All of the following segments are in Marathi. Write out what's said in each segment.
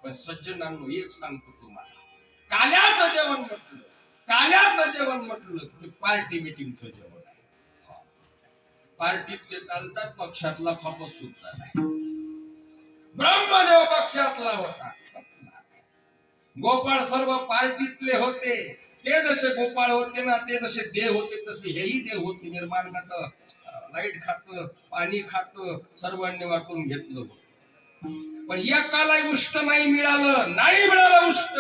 पण सज्जनांनो एक सांगतो तुम्हाला, काल्याचं जेवण म्हटलं, काल्याचं जेवण म्हटलं ते पार्टी मिटिंगचं जेवण आहे. पार्टीत ते चालतात, पक्षातला खपत सुद्धा नाही. ब्रह्मदेव पक्षातला होता, गोपाळ सर्व पार्टीतले होते. ते जसे गोपाळ होते ना, ते जसे देव होते तसे हेही देव होते. निर्माण खातं, लाईट खातं, पाणी खातं, सर्वांनी वाटून घेतलं. पण एकाला उष्ट नाही मिळालं, नाही मिळालं उष्ट.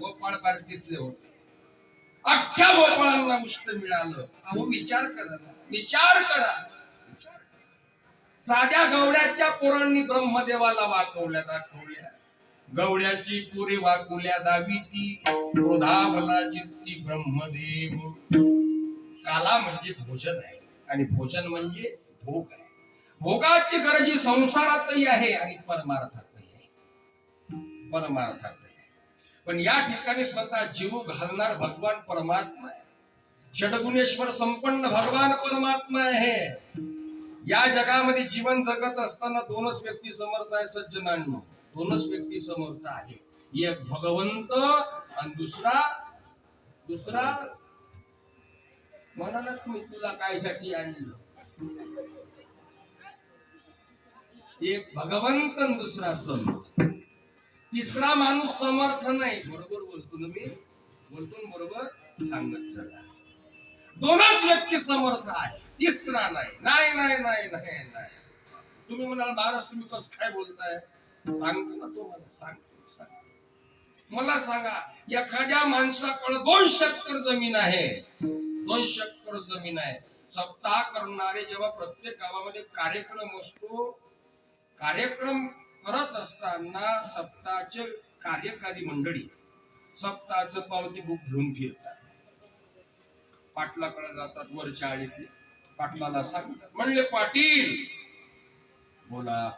गोपाळ पार्टीतले होते, अख्ख्या गोपाळांना उष्ट मिळालं. अहो विचार करा, विचार करा, विचार करा. साध्या गवड्याच्या पोरांनी ब्रह्मदेवाला वाकवल्या दाखवल्या. गवड्याची पोरे वाकुल्या दाविती, क्रोधावला चित्ती ब्रह्मदेव. काला म्हणजे भोजन आहे आणि भोजन म्हणजे भोग आहे. भोगाची गरज ही संसारातही आहे आणि परमार्थातही आहे, परमार्थातही आहे. पण या ठिकाणी स्वतः जीव घालणार भगवान परमात्मा आहे. षडगुणेश्वर संपन्न भगवान परमात्मा आहे. या जगामध्ये जीवन जगत असताना दोनच व्यक्ती समर्थ आहे सज्जनांनो, दोनच व्यक्ती समर्थ आहे. एक भगवंत आणि दुसरा म्हणाला तुम्ही तुला कायसाठी आणलं. एक भगवंत आणि दुसरा समर्थ. तिसरा माणूस समर्थ नाही. बरोबर बोलतो ना मी, बोलतो बरोबर सांगत चला. दोनच व्यक्ती समर्थ आहे, तिसरा नाही. नाही नाही नाही नाही नाही. तुम्ही म्हणाल महाराज तुम्ही कसं काय बोलताय, सांगतो ना तो मला, सांगतो. मला सांगा, एखाद्या माणसाकडे 2 एकर जमीन आहे, 2 एकर जमीन आहे. सप्ताह करणारे जेव्हा प्रत्येक गावामध्ये कार्यक्रम असतो, कार्यक्रम करत असताना सप्ताहाचे कार्यकारी मंडळी सप्ताहाचं पावती बुक घेऊन फिरतात. पाटलाकडे जातात, वरच्या आळीतले पाटलाला सांगतात, म्हणले पाटील बोला,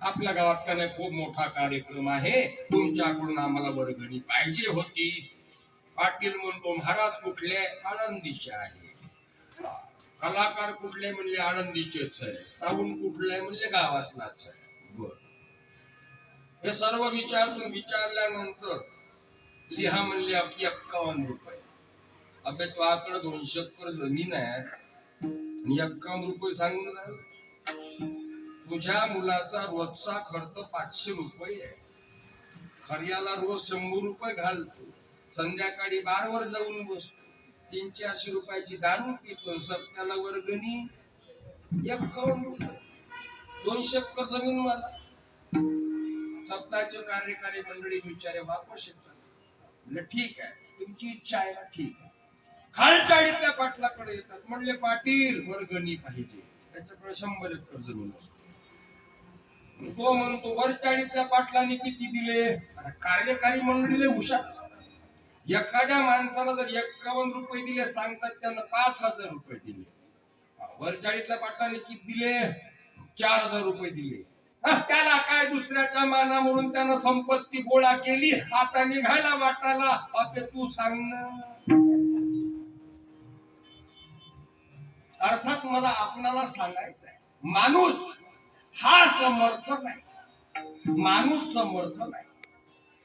आपल्या गावात का नाही खूप मोठा कार्यक्रम आहे, तुमच्याकडून आम्हाला वर्गणी पाहिजे होती. पाटील म्हणतो महाराज कुठले, आळंदीचे आहे. कलाकार कुठले म्हणले आळंदीचेच आहे. साऊंड कुठले म्हणले गावातलाच आहे. बर, हे सर्व विचारल्यानंतर लिहा म्हणले 51 रुपये. अबे तुझ्याकडे 200 एकर जमीन आहे आणि 51 रुपये सांगून राहिला. तुझ्या मुलाचा रोजचा खर्च 500 रुपये आहे. खर्याला रोज 100 रुपये घालतो. संध्याकाळी बारवर जाऊन बसतो. 300-400 रुपयाची दारू पितो. सप्त्याला वर्गणी 51 रुपये. 200 एकर जमीन मला. सप्ताहाचे कार्यकारी मंडळी विचारे वापस येतात. म्हणले ठीक आहे, तुमची इच्छा आहे ना, ठीक आहे. खालचाळीतल्या पाटलाकडे येतात. म्हणले पाटील वर्गणी पाहिजे. त्याच्याकडे 100 एकर जमीन असतो. तो म्हणतो वरचाळीतल्या पाटलांनी किती दिले. कार्यकारी मंडळीले हुशार असतात. एखाद्या माणसाला जर 51 रुपये दिले सांगतात, त्यानं 5000 रुपये दिले. वरचाळीतल्या पाटलांनी किती दिले, 4000 रुपये दिले. त्याला काय दुसऱ्याच्या माना म्हणून त्यानं संपत्ती गोळा केली, आता निघायला वाटाला. आपले तू सांग ना. अर्थात मला आपणाला सांगायचं आहे, माणूस हा समर्थ नाही, माणूस समर्थ नाही.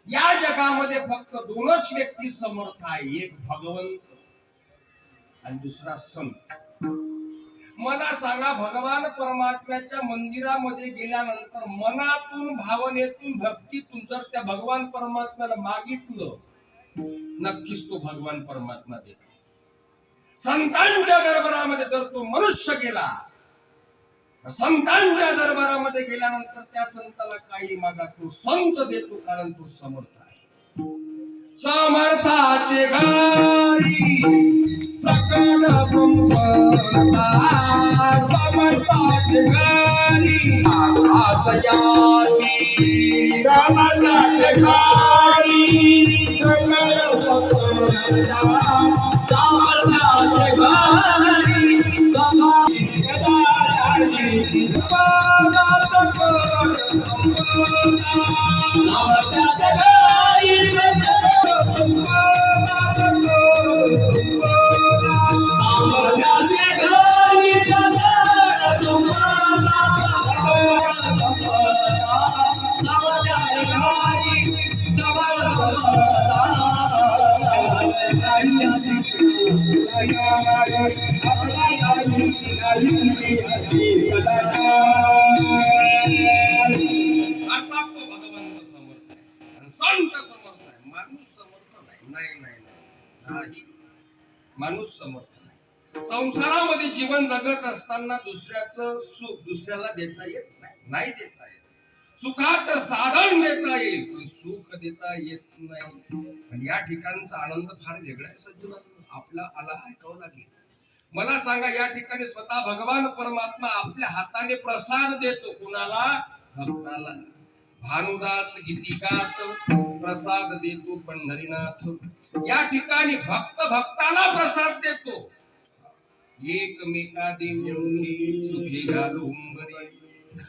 या जगामध्ये फक्त 2च व्यक्ती समर्थ आहे, एक भगवंत आणि दुसरा संत. मला सांगा, भगवान परमात्म्याच्या मंदिरामध्ये गेल्यानंतर मनातून, भावनेतून, भक्तीतून जर त्या भगवान परमात्म्याला मागितलं, नक्कीच तो भगवान परमात्मा देतो. संतांच्या दरबारामध्ये जर तो मनुष्य गेला, संतांच्या दरबारामध्ये गेल्यानंतर त्या संताला काही मागा, तो संत देतो, कारण तो समर्थ आहे. समर्थाचे घरी सकळ संपदा, समर्थाचे घरी आसयाती, समर्थाचे घरी सकळ संपदा, समर्थाचे घरी संत समर्थ आहे. माणूस समर्थ नाही. नाही नाही नाही, माणूस समर्थ नाही. संसारामध्ये जीवन जगत असताना दुसऱ्याचं सुख दुसऱ्याला देता येत नाही. नाही देता येत. सुखाचं साधन देता येईल पण सुख देता येत नाही. आणि या ठिकाणचा आनंद फार वेगळा आहे सज्जनांनो. आपला ऐकावं लागेल. मला सांगा, या ठिकाणी स्वतः भगवान परमात्मा आपल्या हाताने प्रसाद देतो. कुणाला? भक्ताला. भानुदास गीतिकात प्रसाद देतो पंढरीनाथ. या ठिकाणी भक्त भक्ताला प्रसाद देतो. एकमेका देऊन सुखी घालून बरे.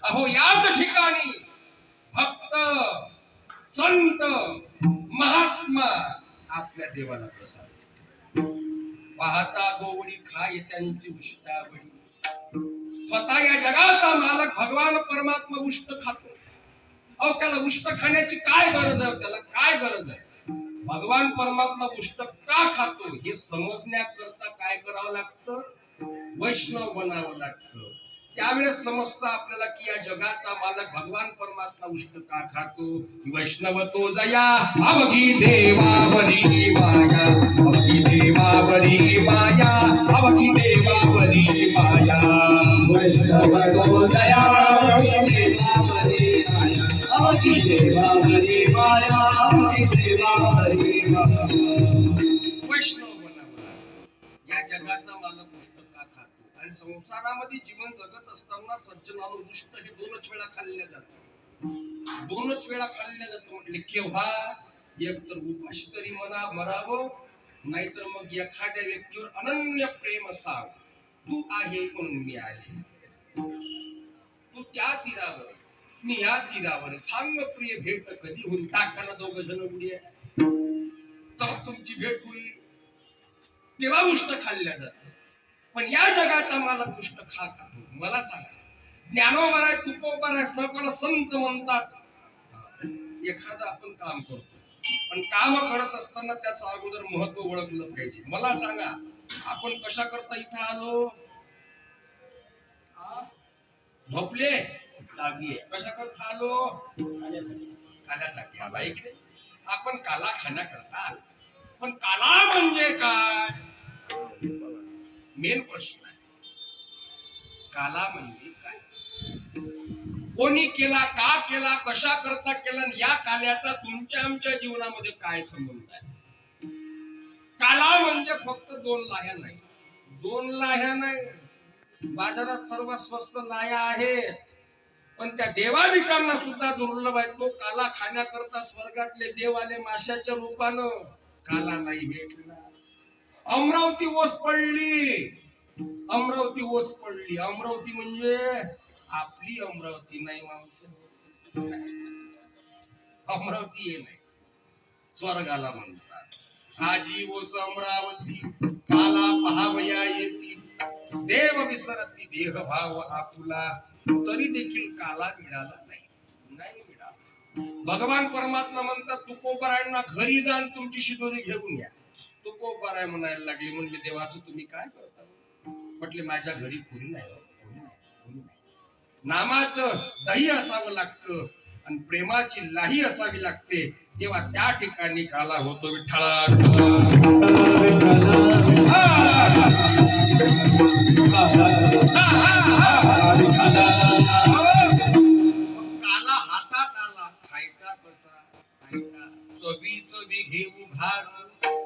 अहो, याच ठिकाणी भक्त संत महात्मा आपल्या देवाला प्रसाद देतो. पाहता गोवडी खाय त्यांची उष्टावडी. स्वतः या जगाचा मालक भगवान परमात्मा उष्ट खातो. अहो, त्याला उष्ट खाण्याची काय गरज आहे? त्याला काय गरज आहे? भगवान परमात्मा उष्ट का खातो हे समजण्याकरता काय करावं लागतं? वैष्णव बनावं लागतं. त्यावेळेस समजतं आपल्याला की या जगाचा मालक भगवान परमात्मा उष्ट का खातो. वैष्णव तो जया अवघी देवावरी माया. अवघी देवावरी माया. अवघी देवावरी माया. वैष्णव तो जया अवघी देवावरी माया. अवघी देवावरी माया. अवघी देवावरी माया. वैष्णव बनावं. या जगाचा मालक उष्ट का खातो. आणि संसारामध्ये जीवन जगत असताना सज्जनानो दुष्ट हे दोनच वेळा खाल्ल्या जातात. दोनच वेळा खाल्ल्या जातो. म्हटले केव्हा? एक तर उपाशी तरी मरावं, नाहीतर मग एखाद्या व्यक्तीवर अनन्य प्रेम सांग. तू आहे म्हणून मी आहे. तू त्या तीरावर, मी या तीरावर. सांग प्रिय भेट कधी होईल. टाकाना दोघ जण उडी आहे तर तुमची भेट होईल. तेव्हा उष्ट खाल्ल्या जातात. पण या जगाचा मालक उष्ट खात. मला सांगा, ज्ञानोबर आहे, तुकोबर आहे, सकळ संत म्हणतात. एखादं आपण काम करतो पण काम करत असताना त्याचं अगोदर महत्व ओळखलं पाहिजे. मला सांगा, आपण कशा करता इथं आलो? झोपले जागी. कशा करता आलो? काल्यासाठी आला. इकडे आपण काला खाण्याकरता आलो. पण काला म्हणजे काय? मेन प्रश्न आहे. काला म्हणजे काय? कोणी केला, का केला, कशा करता केला, या काल्याचा तुमच्या आमच्या जीवनामध्ये काय संबंध आहे? काला म्हणजे फक्त दोन लाह्या नाही. दोन लाह्या नाही. बाजारात सर्व स्वस्त लाह्या आहेत पण त्या देवादिकांना सुद्धा दुर्लभ आहे. तो काला खाण्याकरता स्वर्गातले देव आले माशाच्या रूपानं. काला नाही भेटला. अमरावती ओस पडली. अमरावती ओस पडली. अमरावती म्हणजे आपली अमरावती नाही माणसं. अमरावती हे नाही, स्वर्गाला म्हणतात. आजी ओस अमरावती काला पहावया येती. देव विसरती देह भाव आपुला. तरी देखील काला मिळाला नाही. नाही मिळाला. भगवान परमात्मा म्हणतात तुकोबरायांना घरी जाऊन तुमची शिदोरी घेऊन या. तुकोबराय म्हणायला लागले. म्हणले देवा असं तुम्ही काय करता? म्हटले माझ्या घरी कोणी नाही. नामाचं दही असावं लागतं आणि प्रेमाची लाही असावी लागते. तेव्हा त्या ठिकाणी काला होतो. विठ्ठला काला हातात आला. खायचा कसा? चवी चवी घेऊ घास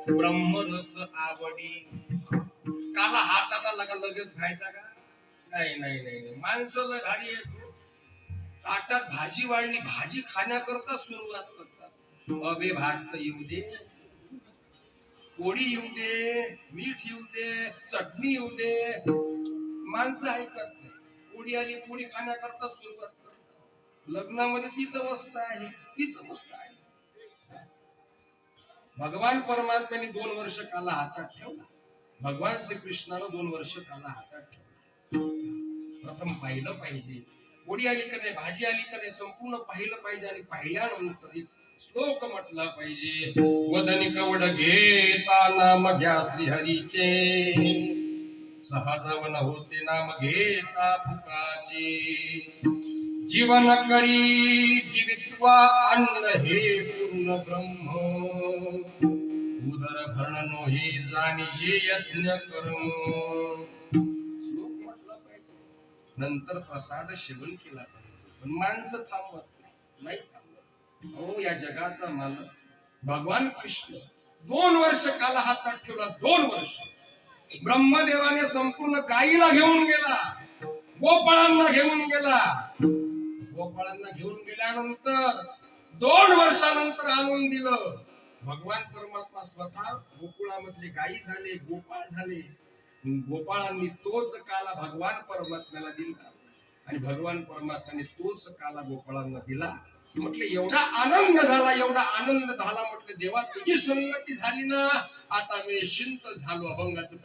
ब्रह्मरस आवडी. काला हातात आला का लगेच खायचा का? नाही नाही नाही. माणसं लय भारी आहेत. ताटात भाजी वाढली, भाजी खाण्याकरता सुरुवात करतात. अबे भात येऊ दे, पोळी येऊ दे, मीठ येऊ दे, चटणी येऊ दे. माणसं ऐकत नाही. पोळी आली, पोळी खाण्याकरता सुरुवात करतात. लग्नामध्ये तीच अवस्था आहे. तीच अवस्था आहे. भगवान परमात्म्याने 2 वर्ष काला हातात ठेवला. भगवान श्रीकृष्णानं 2 वर्ष काला हातात ठेवला. प्रथम पाहिलं पाहिजे. पोळी आली का नाही, भाजी आली का नाही, संपूर्ण पाहिलं पाहिजे. आणि पाहिल्यानंतर एक श्लोक म्हटला पाहिजे. वदनी कवड घेता नाम घ्या श्रीहरीचे. सहजवन होते नाम घेता फुकाचे. जीवन करी जीवित्वा अन्न हे संपूर्ण ब्रह्म उदर भरणनो हे जाणीजे यज्ञ कर्म. श्लोक म्हटला पाहिजे, नंतर प्रसाद सेवन केला पाहिजे. पण माणसं थांबत नाही थांबत. हो, या जगाचा मालक भगवान कृष्ण 2 वर्ष काल हातात ठेवला. 2 वर्ष ब्रह्मदेवाने संपूर्ण गायीला घेऊन गेला, गोपाळांना घेऊन गेला. गोपाळांना घेऊन गेल्यानंतर 2 वर्षानंतर आणून दिलं. भगवान परमात्मा स्वतः गोकुळामधले गायी झाले, गोपाळ झाले. गोपाळांनी तोच काला भगवान परमात्म्याला दिला आणि भगवान परमात्म्याने तोच काला गोपाळांना दिला. म्हटलं एवढा आनंद झाला, एवढा आनंद झाला. म्हटलं देवा तुझी संगती झाली ना, आता मी निश्चिंत झालो. अभंगाचं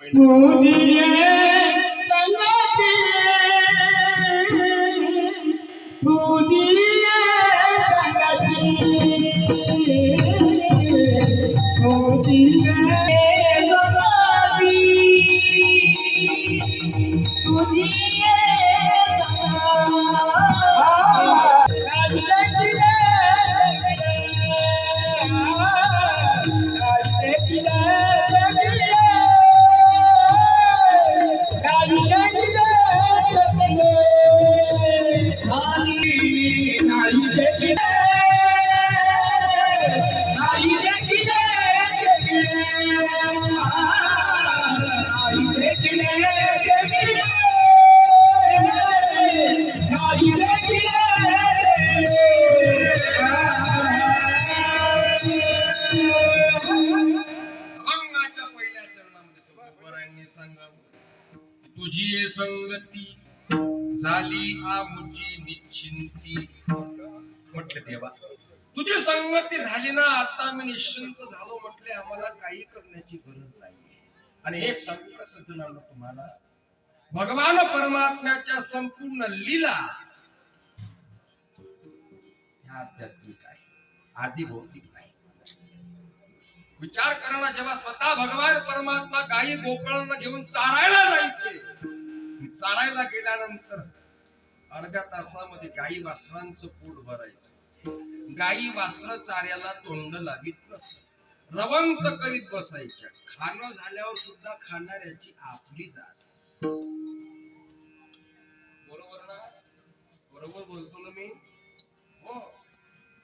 तुझी संगती झाली आमुची निश्चिंती. म्हटलं देवा तुझी संगती झाली ना, आता मी निश्चिंत झालो. म्हटले आम्हाला काही करण्याची गरज नाहीये. आणि एक सांगू का सज्जनांनो तुम्हाला, भगवान परमात्म्याच्या संपूर्ण लीला ह्या आध्यात्मिक आहे, आधी भौतिक नाही. विचार करा, जेव्हा स्वतः भगवान परमात्मा गायी गोपाळांना घेऊन चारायला जायचे, चारायला गेल्यानंतर अर्ध्या तासामध्ये गायी वासरांचं पोट भरायचं. गायी वासर चाऱ्याला तोंड लावित नसत, रवंत करीत बसायच्या. खाणं झाल्यावर सुद्धा खाणाऱ्याची आपली जात. बरोबर ना? बरोबर बोलतो ना मी? हो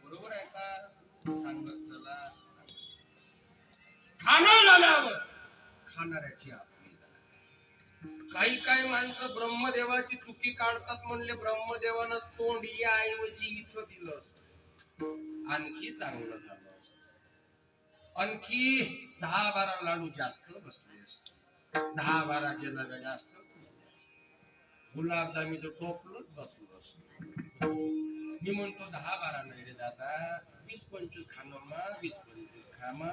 बरोबर आहे का? सांगत चला. खाणं झाल्यावर खाणाऱ्याची आपली जात. काही माणसं ब्रह्मदेवाची चुकी काढतात. म्हणले ब्रह्मदेवानं तोंड या ऐवजी इथं दिलं असत, आणखी चांगलं झालं असत. आणखी 10-12 लाडू जास्त बसले असते, 10-12 लाडू जास्त, गुलाबजामीचं टोपलंच बसलं असत. मी म्हणतो 10-12 नाही रे दादा, 20-25 खाणं मा, 20-25 खा मा.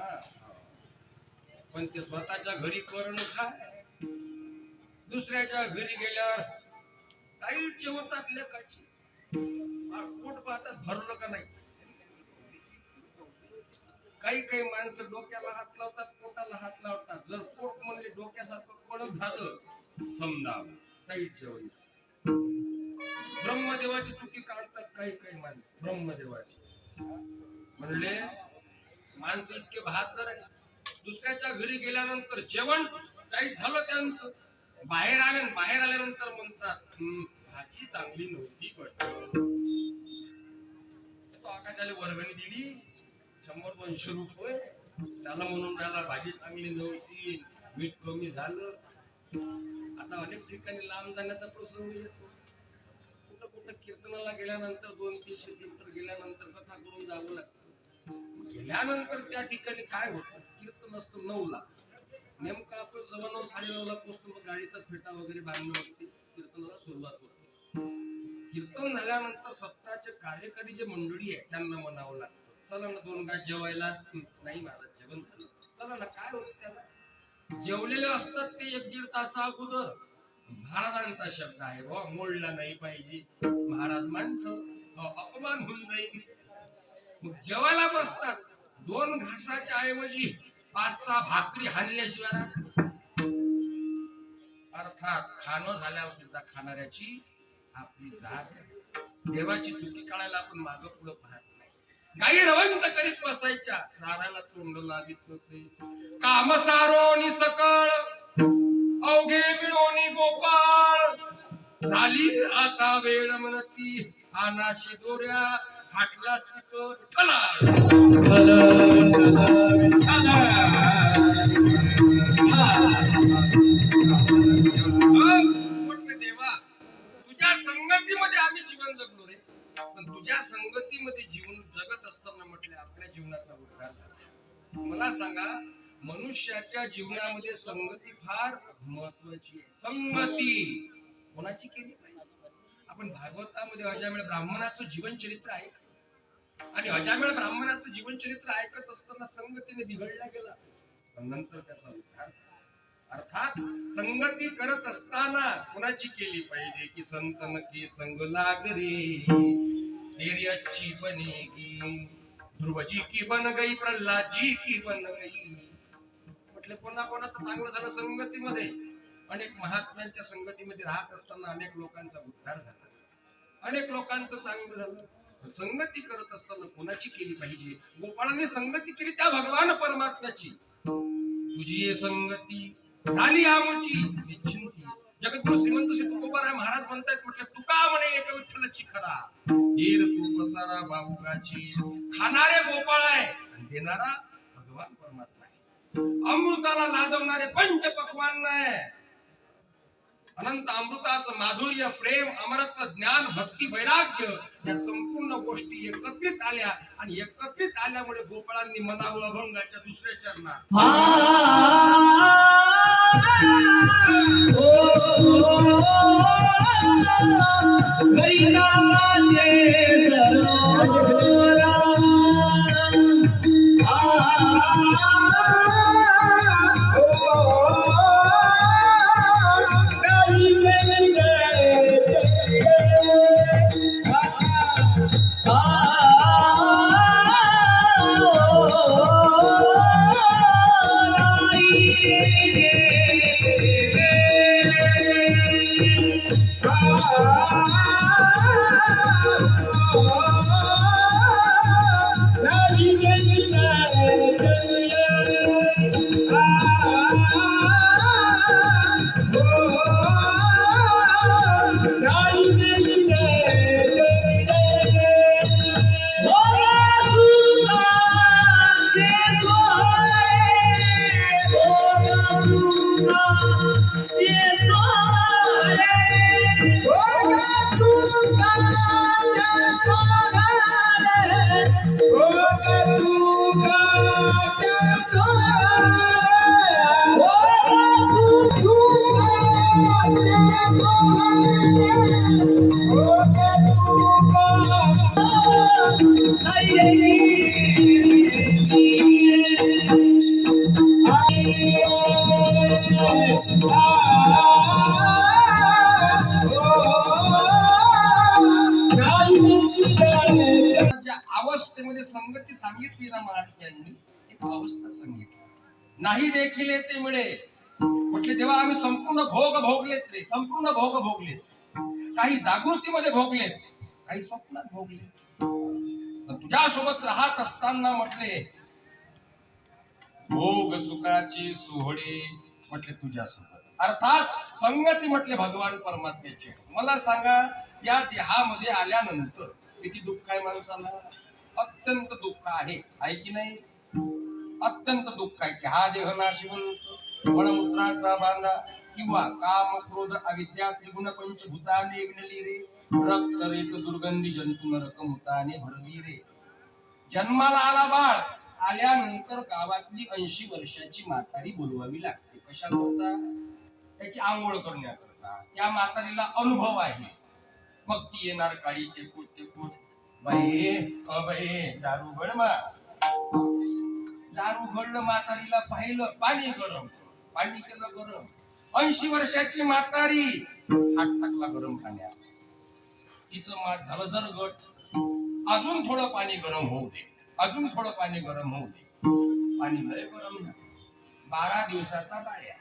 पण ते स्वतःच्या घरी करण खाय, दुसऱ्याच्या घरी गेल्यावर काही जेवतात लेकाची. पोट पाहतात भरलं का नाही. काही माणसं डोक्याला हात लावतात, पोटाला हात लावतात. जर पोट म्हणले डोक्यासारखं कडक झालं समजा टाईट जेवण. ब्रह्मदेवाची चुकी काढतात काही माणसं. ब्रह्मदेवाची म्हणले माणसं इतके बहादर आहे, दुसऱ्याच्या घरी गेल्यानंतर जेवण टाईट झालं त्यांचं, बाहेर आल्यानंतर म्हणतात भाजी चांगली नव्हती. तो आका त्याला वर्गणी दिली 100-200 रुपये, त्याला म्हणून त्याला भाजी चांगली नव्हती, मीठ कमी झालं. आता अनेक ठिकाणी लांब जाण्याचा प्रसंग येतो. कुठं कीर्तनाला गेल्यानंतर 200-300 किलोमीटर गेल्यानंतर कथा करून जावं लागतं. गेल्यानंतर त्या ठिकाणी काय होतं, कीर्तन असतं 9ला, नेमकं आपण 9:15-9:30ला पोचतो. मग गाडीतच फेटा वगैरे बांधण्यावरती कीर्तनाला सुरुवात होते. कीर्तन झाल्यानंतर सत्ताचे कार्यकारी जे मंडळी आहे त्यांना म्हणावं लागतं, चला ना 2 गाज जेवायला. नाही मला जेवण झालं. चला ना, काय होत त्याला, जेवलेले असतात ते 1-1.5 तास अगोदर. महाराजांचा शब्द आहे, वा मोडला नाही पाहिजे. महाराज माणसं अपमान होऊन जाईल. मग जेवायला बसतात, 2 घासाच्या ऐवजी 5-6 भाकरी हाणल्याशिवाय. अर्थात खाणं झाल्यावर सुद्धा खाणाऱ्याची आपली जात आहे. देवाची चुकी काढायला आपण मागं पुढं पाहत नाही. गाई रवंत करीत बसायच्या, चाराला तोंड लावित नसे. काम सारोनी सकळ अवघे मिळोनी गोपाळ, झाली आता वेळ म्हणती आनाशी दोऱ्या फाटलास तिथं म्हटलं देवा, तुझ्या संगतीमध्ये आम्ही जीवन जगलो रे, पण तुझ्या संगतीमध्ये जीवन जगत असताना म्हटले आपल्या जीवनाचा उद्धार झाला. मला सांगा, मनुष्याच्या जीवनामध्ये संगती फार महत्वाची आहे. संगती कोणाची केली पाहिजे? आपण भागवतामध्ये अजामिळ ब्राह्मणाचं जीवन चरित्र ऐक, आणि अजामिळ ब्राह्मणाचं जीवन चरित्र ऐकत असताना संगतीने बिघडला गेला, पण नंतर त्याचा उद्धार झाला. अर्थात संगती करत असताना कोणाची केली पाहिजे? की संतन की संग लाग रे, तेरी अच्छी बनेगी, ध्रुवजी की बन गई, प्रल्हाद जी की बन गई. म्हटले कोणाकोणाचं चांगलं झालं संगतीमध्ये. अनेक महात्म्यांच्या संगतीमध्ये राहत असताना अनेक लोकांचा उद्धार झाला, अनेक लोकांचं चांगलं झालं. संगती करत असताना कोणाची केली पाहिजे? गोपाळांनी संगती केली त्या भगवान परमात्म्याची. तुझी संगती झाली आमची निश्चिंती. जगद्गुरु श्रीमंत श्री तुकोबाराय महाराज म्हणतात, म्हटलं तुका म्हणे एक विठ्ठलाची खरा, हेर तू पसारा बाहुगाची. खाणारे गोपाळ आहे आणि देणारा भगवान परमात्मा आहे. अमृताला लाजवणारे पंच पक्वान आहे. अनंत अमृताचं माधुर्य, प्रेम, अमरत्व, ज्ञान, भक्ती, वैराग्य या संपूर्ण गोष्टी एकत्रित आल्या, आणि एकत्रित आल्यामुळे गोपाळांनी म्हणावं अभंगाच्या दुसऱ्या चरणात, अवस्थेमध्ये संगती सांगितली ना महात्म्यांनी, एक अवस्था सांगितली. नाही देखील ते मिळे. म्हटले तेव्हा आम्ही संपूर्ण भोग भोगलेत रे, संपूर्ण भोग भोगलेत. काही जागृतीमध्ये भोगलेत, काही स्वप्नात भोगलेत. तुझ्या सोबत राहत असताना म्हटले भोग सुखाची सोहळे म्हटले तुझ्या सोबत. अर्थात संगती म्हटले भगवान परमात्म्याचे. मला सांगा, या देहामध्ये आल्यानंतर किती दुःख आहे माणसाला? अत्यंत दुःख आहे की नाही? अत्यंत दुःख आहे की हा देह नाशी बनतो, मळमूत्राचा बांधा, किंवा काम क्रोध अविद्या त्रिगुण पंचभूताने विणली रे, रक्त रेत दुर्गंधी जंतू नरकमुताने भरली रे. जन्माला आला बाळ, आल्यानंतर गावातली 80 वर्षाची म्हातारी बोलवावी लागते. कशाकरता? त्याची आंघोळ करण्याकरता. त्या म्हातारीला अनुभव आहे. मग ती येणार काळी टेकूट टेकूट, बाई दारू घडमा. दारू घडलं, म्हातारीला पाहिलं, पाणी गरम, पाणी केलं गरम. 80 वर्षाची म्हातारी हात टाकला गरम पाण्यात. तिचं मात झालं जर गट, अजून थोडं पाणी गरम होऊ दे, अजून थोडं पाणी गरम होऊ दे. पाणी लय गरम झालं. 12 दिवसाचा बाळ्या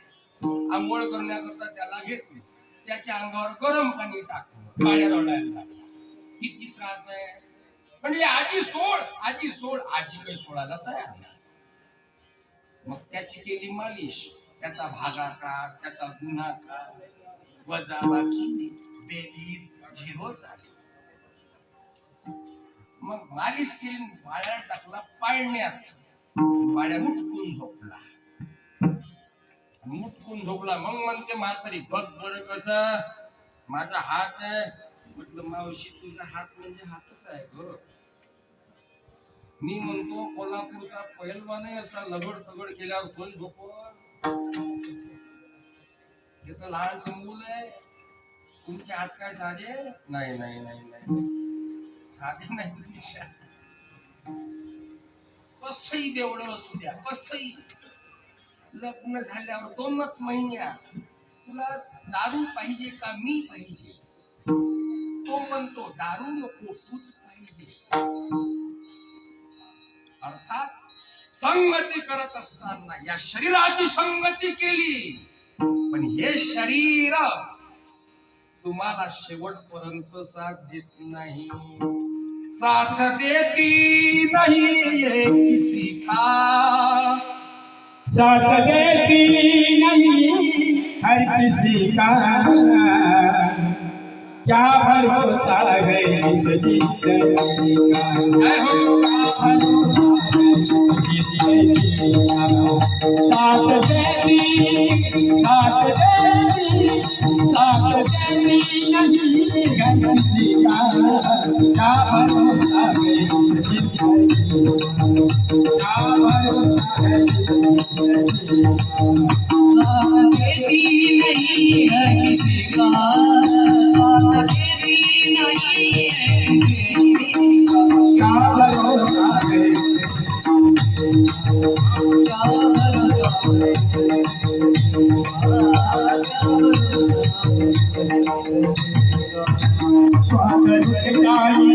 आंघोळ करण्याकरता त्याला घेतली, त्याच्या अंगावर गरम पाणी टाकलं, बाळ्या रडायला लागला. किती त्रास आहे. म्हणले आजी सोड, आजी सोड. आजी काही सोडायला तयार नाही. मग त्याची केली मालिश, त्याचा भागाकार, त्याचा गुणाकार, वजाबाकी, बेरीज, झिरो झाली. मग मालिश केली, वाड्या टाकला पाळण्यात. वाड्या मुटकून झोपला. मुटकून झोपला. मग म्हणते म्हातारी, बघ बरं कसं माझा हात आहे. म्हटलं मावशी तुझा हात म्हणजे हातच आहे ग. मी म्हणतो कोल्हापूरचा पहिलवान आहे, असा लगड तगड केल्यावर कोण झोपवल? ते तर लहान समूल आहे. तुमचे हात काय साधे? नाही नाही नाही नाही साधे नाही तुमचे. कसंही देवळं असू द्या, कसंही. लग्न झाल्यावर 2च महिन्यात तुला दारू पाहिजे का मी पाहिजे? तो म्हणतो दारू नको, तूच पाहिजे. अर्थात संगती करत असताना या शरीराची संगती केली, पण हे शरीर तुम्हाला शेवटपर्यंत साथ देत नाही. साथ देती नहीं ये किसी का, साथ देती नहीं हर किसी का, क्या भरोसा है इस जिंदगी का। जय हो। साथ देती, साथ देती, साथ देती नहीं हर किसी का, क्या भरोसा है इस जिंदगी का, क्या भरोसा है इस जिंदगी का। साथ देती नहीं है किसी का, साथ देती नहीं है किसी का, क्या भरोसा है, क्या भरोसा है, स्वागत गाई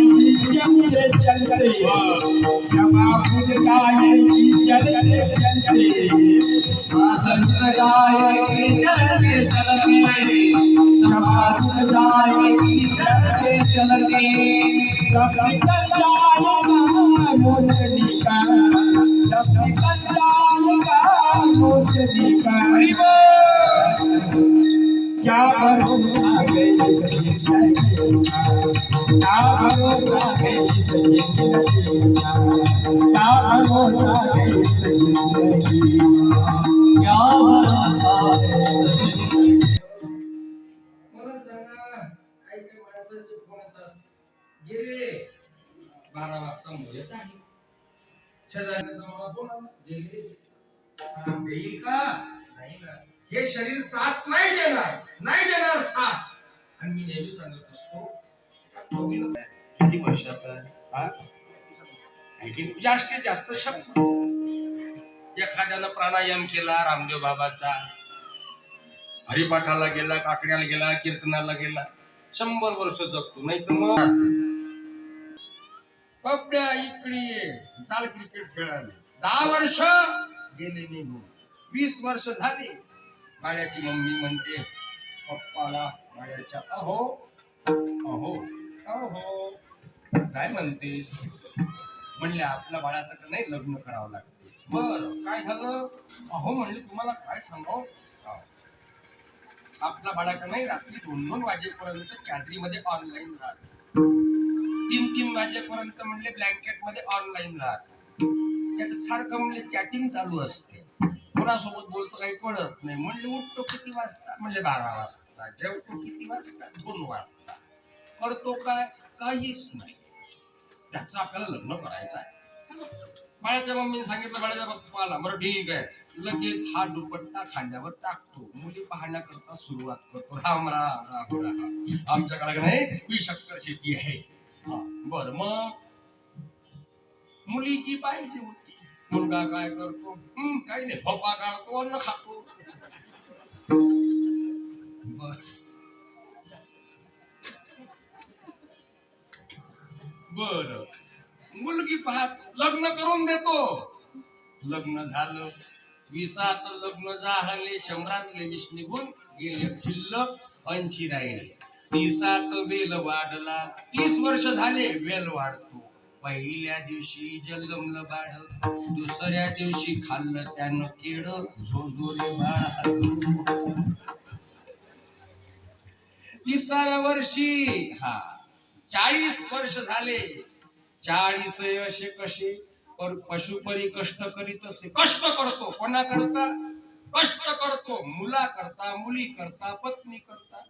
चलते चलते, क्षमा खुद गाई चलते चलते, संत जाए चलते चलते, क्षमा खुद जाए चलते चलते, सब निकल जाएगा रोशनी का, सब निकल जाएगा रोशनी का। क्या भरोसा है इस जिंदगी का, क्या भरोसा है इस जिंदगी का, क्या भरोसा है इस जिंदगी का। क्या भरोसा है। मला सांगा, काही काही माणसाचे फोन येतात, गेले 12 वाजता मुले नाही. शेजाऱ्याचा मला फोन आला, गेले. साथ देईल का? नाही ना. हे शरीर साथ नाही देणार, नाही देणार साथ. आणि मी नेहमी सांगत असतो, किती वर्षाचा आहे हा? जास्तीत जास्त 100. एखाद्यानं प्राणायाम केला रामदेव बाबाचा, हरिपाठाला गेला, काकड्याला गेला, कीर्तनाला गेला, 100 वर्ष जगतो. नाही तर मग पपड्या इकडे ये, चाल क्रिकेट खेळायला. 10 वर्ष गेले निघून, 20 वर्ष झाले. बाळ्याची मम्मी म्हणते पप्पाला बाळ्याच्या, अहो अहो अहो काय म्हणतेस? म्हणले आपल्या बाळाचं का नाही लग्न करावं लागते. बर काय झालं? अहो म्हणले तुम्हाला काय सांगाव, आपल्या बाळाकडे नाही रात्री 2-2 वाजेपर्यंत चादरीमध्ये ऑनलाईन राहत, 3-3 वाजेपर्यंत म्हणले ब्लँकेट मध्ये ऑनलाईन राहत. त्याचं सारखं म्हणले चॅटिंग चालू असते, कोणासोबत बोलतो काही कळत नाही. म्हणले उठतो किती वाजता? म्हणले 12 वाजता. जेवतो किती वाजता? 2 वाजता. करतो काय? काहीच नाही. त्याचं आपल्याला लग्न करायचं आहे. बाळाच्या मम्मीने सांगितलं, बाळाच्या पप्पाला, बरं ठीक आहे. लगेच हा दुपट्टा खांद्यावर टाकतो, मुली पाहण्याकरता सुरुवात करतो. राम राम राम राम. आमच्याकडे नाही 20 एकर शेती आहे. बर मग मुलीची पाहिजे होती. मुलगा काय करतो? काही नाही, भोपा काढतो, अन्न खातो. बर मुलगी पाहत लग्न करून देतो. लग्न झालं, 20 लग्न झाले, 100तले 20 निघून गेले, शिल्लक 80 राहिले. 30 वेल वाढला, 30 वर्ष झाले वेल वाढतो. पहिल्या दिवशी जन्मलं बाळ, दुसऱ्या दिवशी खाल्लं त्यानं केळ, झोझोले बाळ. तिसऱ्या वर्षी 40 वर्ष झाले. 40 असे कसे पशुपरी कष्ट करीत असे. कष्ट करतो कोणा करता? कष्ट करतो मुला करता, मुली करता, पत्नी करता.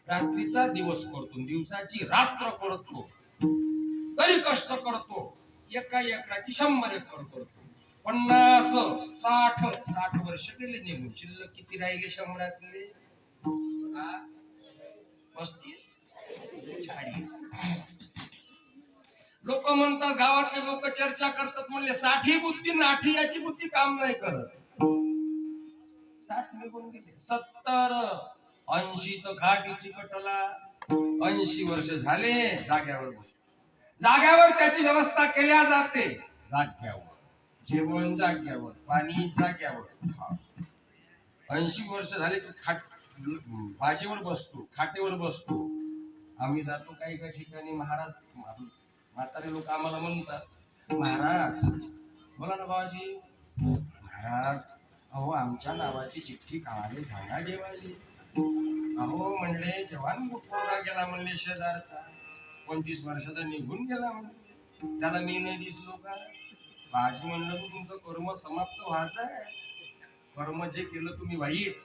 रात्रीचा दिवस करतो, दिवसाची रात्र करतो, तरी कष्ट करतो. एका एकराची 100 एकर करतो. 50, 60 वर्ष गेले निघून. शिल्लक किती राहिले 100तले? 35, 40. लोक म्हणतात, गावातले लोक चर्चा करतात, म्हणले 60 बुद्धी नाठी, याची बुद्धी काम नाही करत. 60 निघून गेले. 70, 80 तर घाटीची कटला. 80 वर्ष झाले. जाग्यावर बसतो. जाग्यावर त्याची व्यवस्था केल्या जाते. जाग्यावर जेवण, जाग्यावर पाणी, जाग्यावर. 80 वर्ष झाले की बाजीवर बसतो, खाटेवर बसतो. आम्ही जातो काही काही ठिकाणी. महाराज, म्हातारे लोक आम्हाला म्हणतात, महाराज बोला ना बाबाजी. महाराज, अहो आमच्या नावाची चिठ्ठी काढायला सांगा देवाली. अहो म्हणले, जवान मोठा गेला म्हणले शेजारचा, 25 वर्षाचा निघून गेला म्हणले, त्याला मी नाही दिसलो का? बाजी म्हणलं, तुमचं कर्म समाप्त व्हायचं आहे. कर्म जे केलं तुम्ही वाईट,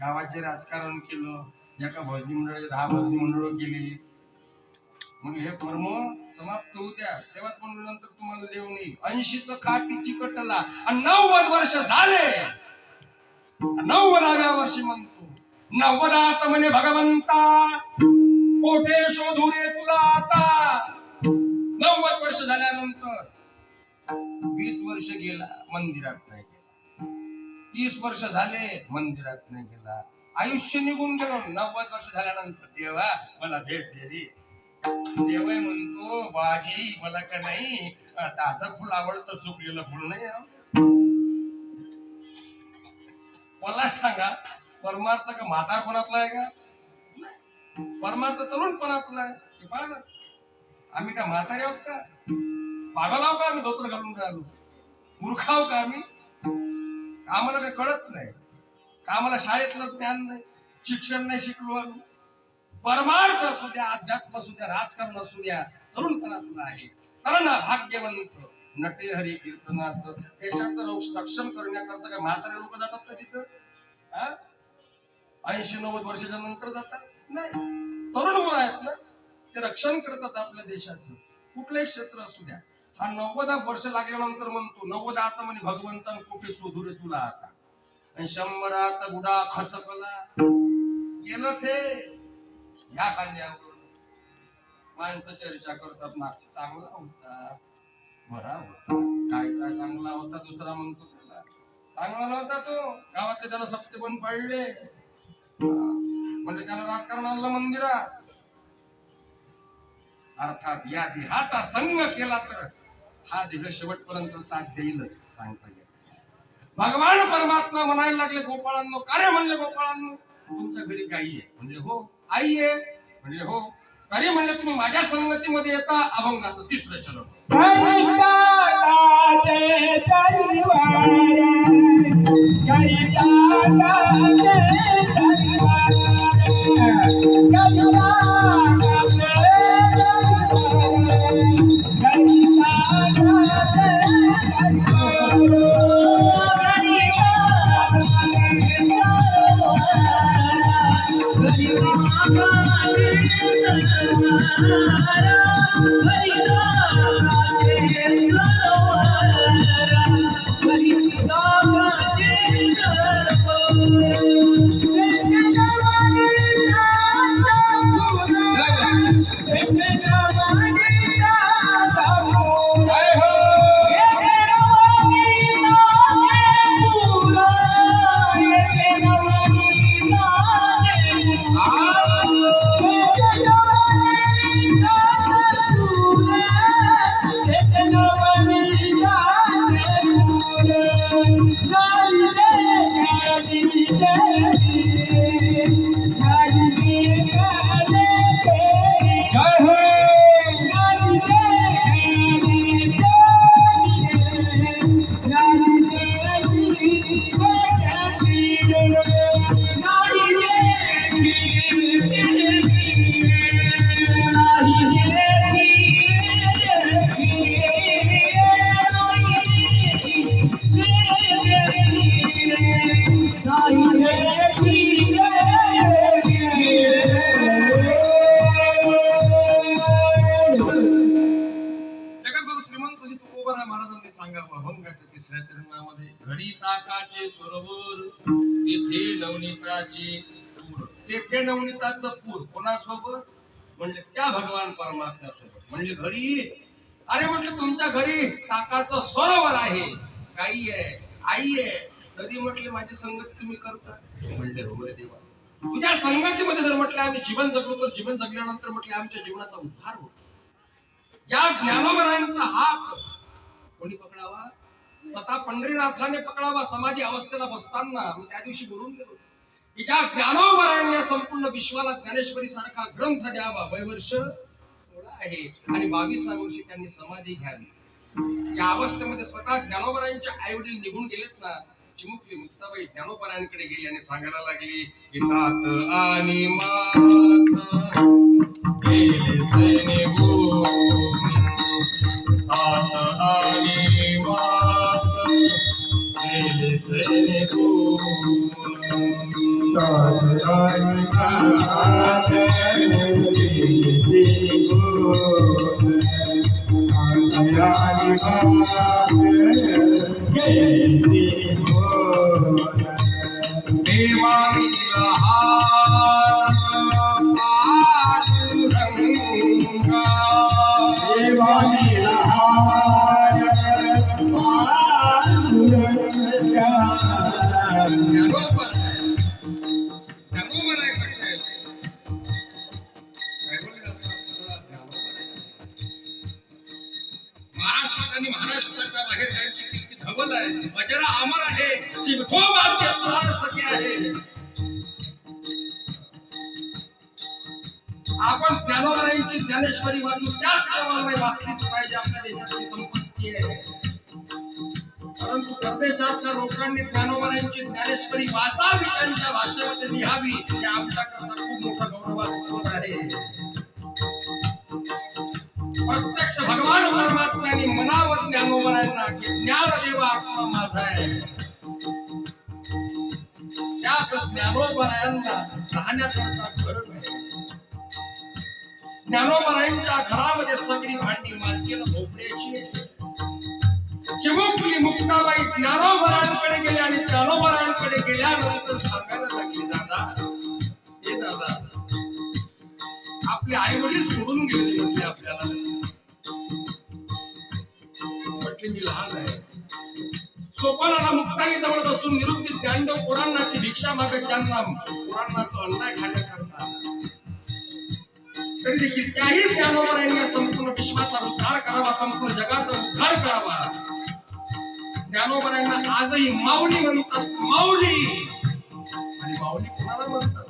गावाचे राजकारण केलं, एका भजनी मंडळाचे 10 भजनी मंडळ केली, म्हणजे हे कर्म समाप्त होऊ द्या, तेव्हा म्हणून नंतर तुम्हाला देव नाही. 80 तर खाटीची कटला आणि 90 वर्ष झाले. 90व्या वर्षी म्हणतो, 90 म्हणे भगवंता, कोठे शोधू रे तुला आता. 90 वर्ष झाल्यानंतर 20 वर्ष गेला, मंदिरात नाही गेला. 30 वर्ष झाले, मंदिरात नाही गेला. आयुष्य निघून गेलो. 90 वर्ष झाल्यानंतर, देवा मला भेट दे रे. देवय म्हणतो, बाजी मला का नाही, ताजं फुल आवडतं, सुकलेलं फुल नाही. मला सांगा, परमार्थ का म्हातारपणातला आहे का? परमार्थ तरुणपणातला आहे. पहा ना, आम्ही का म्हातारे आहोत का? पागल आहो का आम्ही धोतर घालून राहिलो? मूर्ख आहो का आम्ही? आम्हाला काही कळत नाही, आम्हाला शाळेतलं ज्ञान नाही, शिक्षण नाही शिकलो आम्ही. परमार्थ असू द्या, अध्यात्म असू द्या, राजकारण असू द्या, तरुणपणातलं आहे. कारण भाग्यवंत नटे हरी कीर्तनात. देशाचं रक्षण करण्याकरता काय म्हातारे लोक जातात का तिथं? 80-90 वर्षाच्या नंतर जातात? नाही. तरुण मुलं आहेत ना, ते रक्षण करतात आपल्या देशाचं, कुठलंही क्षेत्र असू द्या. हा 90 वर्ष लागल्यानंतर म्हणतो, 90 आता म्हणे भगवंतान कुठे शोधू रे तुला आता. आणि 100 बुडा खचकला. गेलं ते या कांद्यावर. माणसं चर्चा करतात, मागचा चांगला होता, बरा होता, कायचा चांगला होता, दुसरा म्हणतो तुला चांगला नव्हता तो. गावातले त्यानं सप्ते पण पाळले, म्हणजे त्यानं राजकारण आणलं मंदिरात. अर्थात या देहाचा संग केला तर हा देह शेवटपर्यंत साथ देईलच, सांगता येईल. भगवान परमात्मा म्हणायला लागले, गोपाळांनो, कार्य म्हणले गोपाळांनो, तुमच्या घरी गाई आहे म्हणले हो, आई आहे म्हणले हो, तरी म्हणले तुम्ही माझ्या संगतीमध्ये येता. अभंगाचं 3रं चरण. तुकोबराय महाराजांनी सांगावं अभंगाच्या 3ऱ्या चरणामध्ये, घरी ताकाचे सरोवर तेथे नवनीताची पूर. तेथे नवनीताचं पूर कोणासोबत? म्हणले त्या भगवान परमात्म्यासोबत. म्हणले घरी, अरे म्हटलं तुमच्या घरी ताकाचं सरोवर आहे, गाई आहे, आई आहे, तरी म्हटले माझी संगत तुम्ही करता. म्हणले हो रे देवा, तुझ्या संगतीमध्ये जर म्हटलं आम्ही जीवन जगलो तर जीवन जगल्यानंतर म्हटले आमच्या जीवनाचा उद्धार होतो. ज्या ज्ञानोबरायांचा हात कोणी पकडावा? स्वतः पंढरीनाथाने पकडावा. समाधी अवस्थेला बसताना मी त्या दिवशी बोलून गेलो की ज्या ज्ञानोबरायांनी संपूर्ण विश्वाला ज्ञानेश्वरी सारखा ग्रंथ द्यावा. वयवर्ष 16 आहे आणि 22व्या वर्षी त्यांनी समाधी घ्यावी. ज्या अवस्थेमध्ये स्वतः ज्ञानोबरायांचे आई वडील निघून गेलेत ना, चिमुकली मुक्ताबाई ज्ञानोबरायांकडे गेली आणि सांगायला लागली की तात आणि मात गेले सैने गो, तात आणि मात गेले सैने गो. महाराष्ट्रात आणि महाराष्ट्राच्या बाहेर जायची किती धवल आहे. वजरा अमर आहे, विठोबाचे प्राण सखे आहे. आपण ज्ञानोबरायांची ज्ञानेश्वरी वाचू, त्या काळाला वाचलीच पाहिजे. आपल्या देशाची संपत्ती आहे. परंतु परदेशातल्या लोकांनी ज्ञानोबरायांची ज्ञानेश्वरी वाचावी, त्यांच्या भाषेमध्ये लिहावी, हे आमच्याकरता खूप मोठा गौरवास्पद आहे. प्रत्यक्ष भगवान परमात्म्याने मनावर ज्ञानोबरायांना की ज्ञान देवा आत्मा माझा आहे. त्याच ज्ञानोबरायांना राहण्याकरता घर आहे. ज्ञानोबरायांच्या घरामध्ये सगळी भांडी मालकीनं झोपड्याची. चिमुकली मुक्ताबाई ज्ञानोबरायांकडे गेले आणि ज्ञानोबरायांकडे गेल्यानंतर सांगायला लागली, दादा हे दादा, आपले आई वडील सोडून गेले म्हटले आपल्याला. म्हटले मी लहान आहे. सोपानाला मुक्ताई जवळ बसून निवृत्ती ज्ञानदेव पुराणाची भिक्षा मागत ज्यांना पुराणाचं अन्याय खाण्याकरता, तरी देखील त्याही ज्ञानोबरायांनी संपूर्ण विश्वाचा उद्धार करावा, संपूर्ण जगाचा उद्धार करावा. ज्ञानोबरायांना आजही माऊली म्हणतात. माऊली आणि माऊली कोणाला म्हणतात?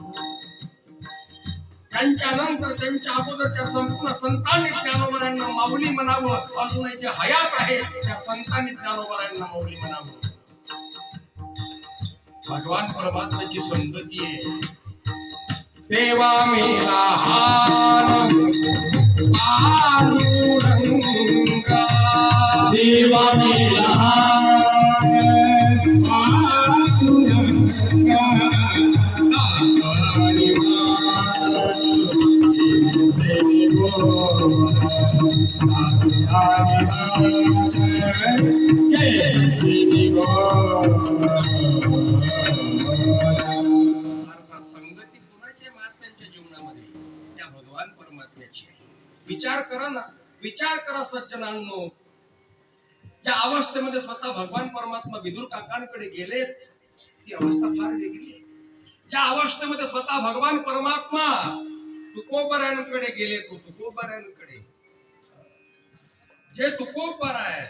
त्यांच्या नंतर त्यांच्या अगोदरच्या संपूर्ण संतांनी ज्ञानोबरायांना माऊली म्हणावं. अजूनही जे हयात आहे त्या संतांनी ज्ञानोबरायांना माऊली म्हणावं. भगवान परमात्म्याची संगती आहे. देवा मेला हान पांडुरंगा, देवा मेला हान पांडुरंगा, संगती कोणाच्या महात्म्यांच्या जीवनामध्ये? त्या भगवान परमात्म्याची आहे. विचार करा ना, विचार करा सज्जनांनो. ज्या अवस्थेमध्ये स्वतः भगवान परमात्मा विदुर काकांकडे गेलेत ती अवस्था फार वेगळी आहे. ज्या अवस्थेमध्ये स्वतः भगवान परमात्मा तुकोबरायांकडे गेले, तुकोबरायांकडे जे तुकोबर आहे,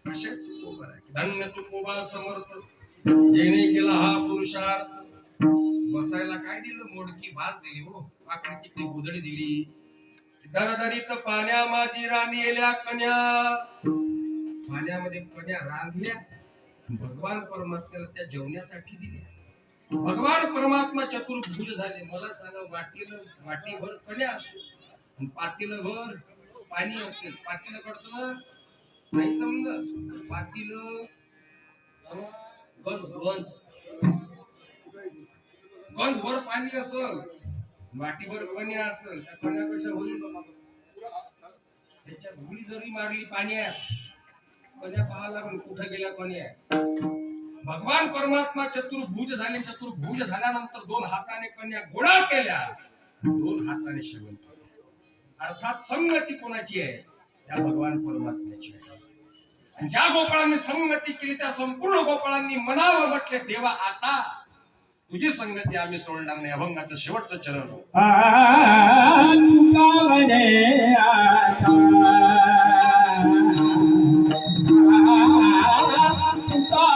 असे तुकोबर आहे. धन्य तुकोबा समर्थ, जेणे केला हा पुरुषार्थ. बसायला काय दिलं? मोडकी भास दिली हो, वाकडी तिकडी गोधडी दिली. दरदरीत पाण्यामध्ये रांधलेल्या कन्या, पाण्यामध्ये कन्या रांधल्या, भगवान परमात्म्याला त्या जेवण्यासाठी दिल्या. भगवान परमात्मा चतुर्भुज झाले. मला सांगा, वाटीभर कन्या असेल, पातीलं भर पाणी असेल. पातीलं कळतं ना? नाही समजत. पातीलं गंजभर पाणी असेल, वाटीभर कन्या असेल, त्या कन्या कशा होईल? त्याच्यात धुळी जरी मारली पाण्यात कन्या पाहायला पण कुठं गेल्या कोणी आहे. भगवान परमात्मा चतुर्भुज झाले. चतुर्भुज झाल्यानंतर 2 हाताने कन्या गोळा केल्या, 2 हाताने सेवन केलं. अर्थात संगती कोणाची आहे? त्या भगवान परमात्म्याची आहे. आणि ज्या गोपाळांनी संगती केली त्या संपूर्ण गोपाळांनी मनावर म्हटले, देवा आता तुझी संगती आम्ही सोडणार नाही. अभंगाचं शेवटचं चरण. तुका म्हणे आता तुका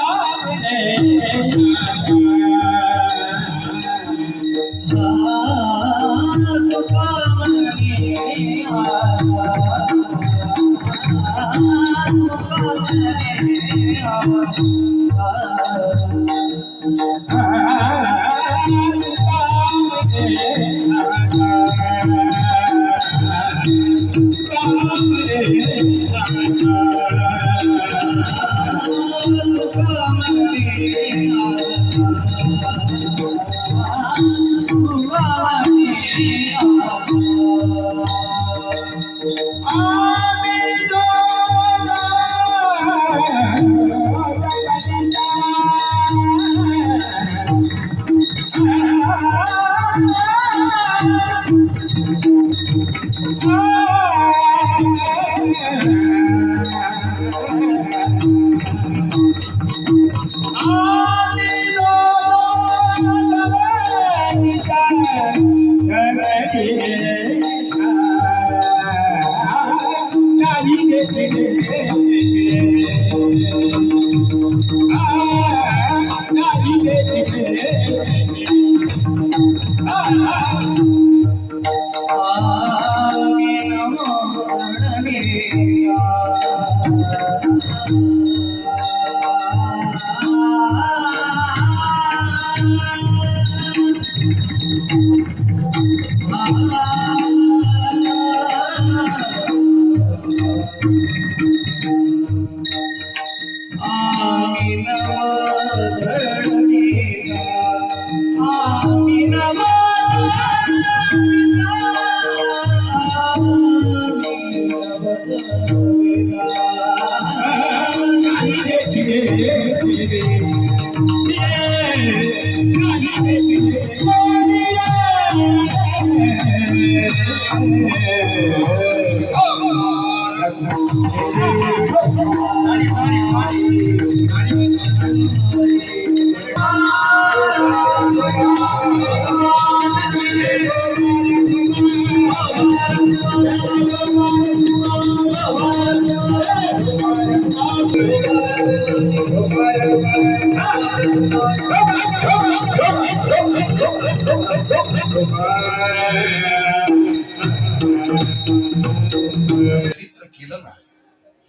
चरित्र केलं ना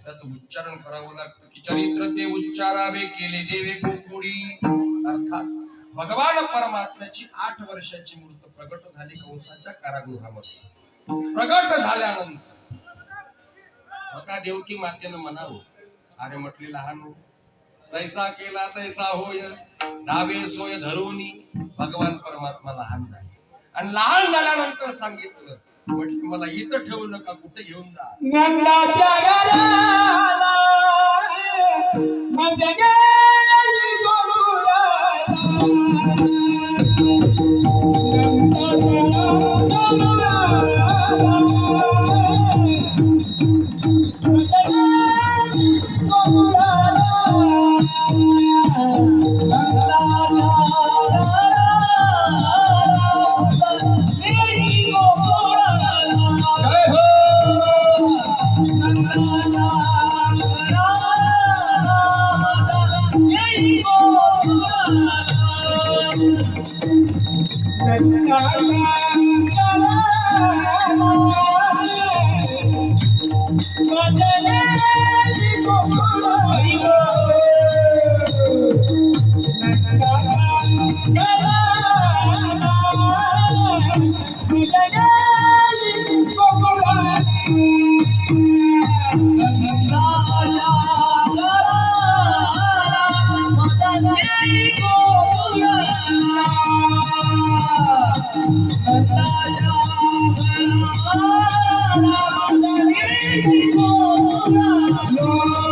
त्याचं उच्चारण करावं लागतं की चरित्र ते उच्चारावे केले देवे गोकुळी. अर्थात भगवान परमात्म्याची 8 वर्षाची मूर्त प्रगट झाली कंसाच्या कारागृहामध्ये. प्रगट झाल्यानंतर स्वतः देवकी मातेनं म्हणावं, अरे म्हटले लहान हो, जैसा केला तैसा होय, दावे सोय धरुनी. भगवान परमात्मा लहान झाले आणि लहान झाल्यानंतर सांगितलं, म्हटलं मला इथं ठेवू नका, कुठे घेऊन जा. नंदाच्या घराला माझ्या गेली गोकुळाला.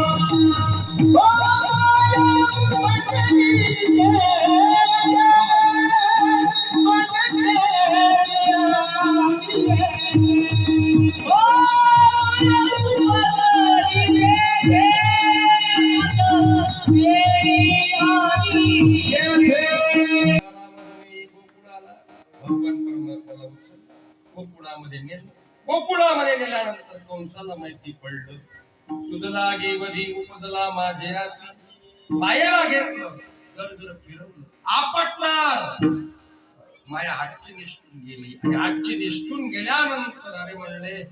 Oh भगवान परमात्म्याला उचलला, गोकुळामध्ये नेलं. गोकुळामध्ये नेल्यानंतर कंसाला माहिती पडलं, तुझला गेवधी उपजला माझे हाती. मायेला घेतलं, घर फिरवलं, आपटणार. माया हातची निष्ठून गेली आणि हातची निष्ठून गेल्यानंतर अरे म्हणले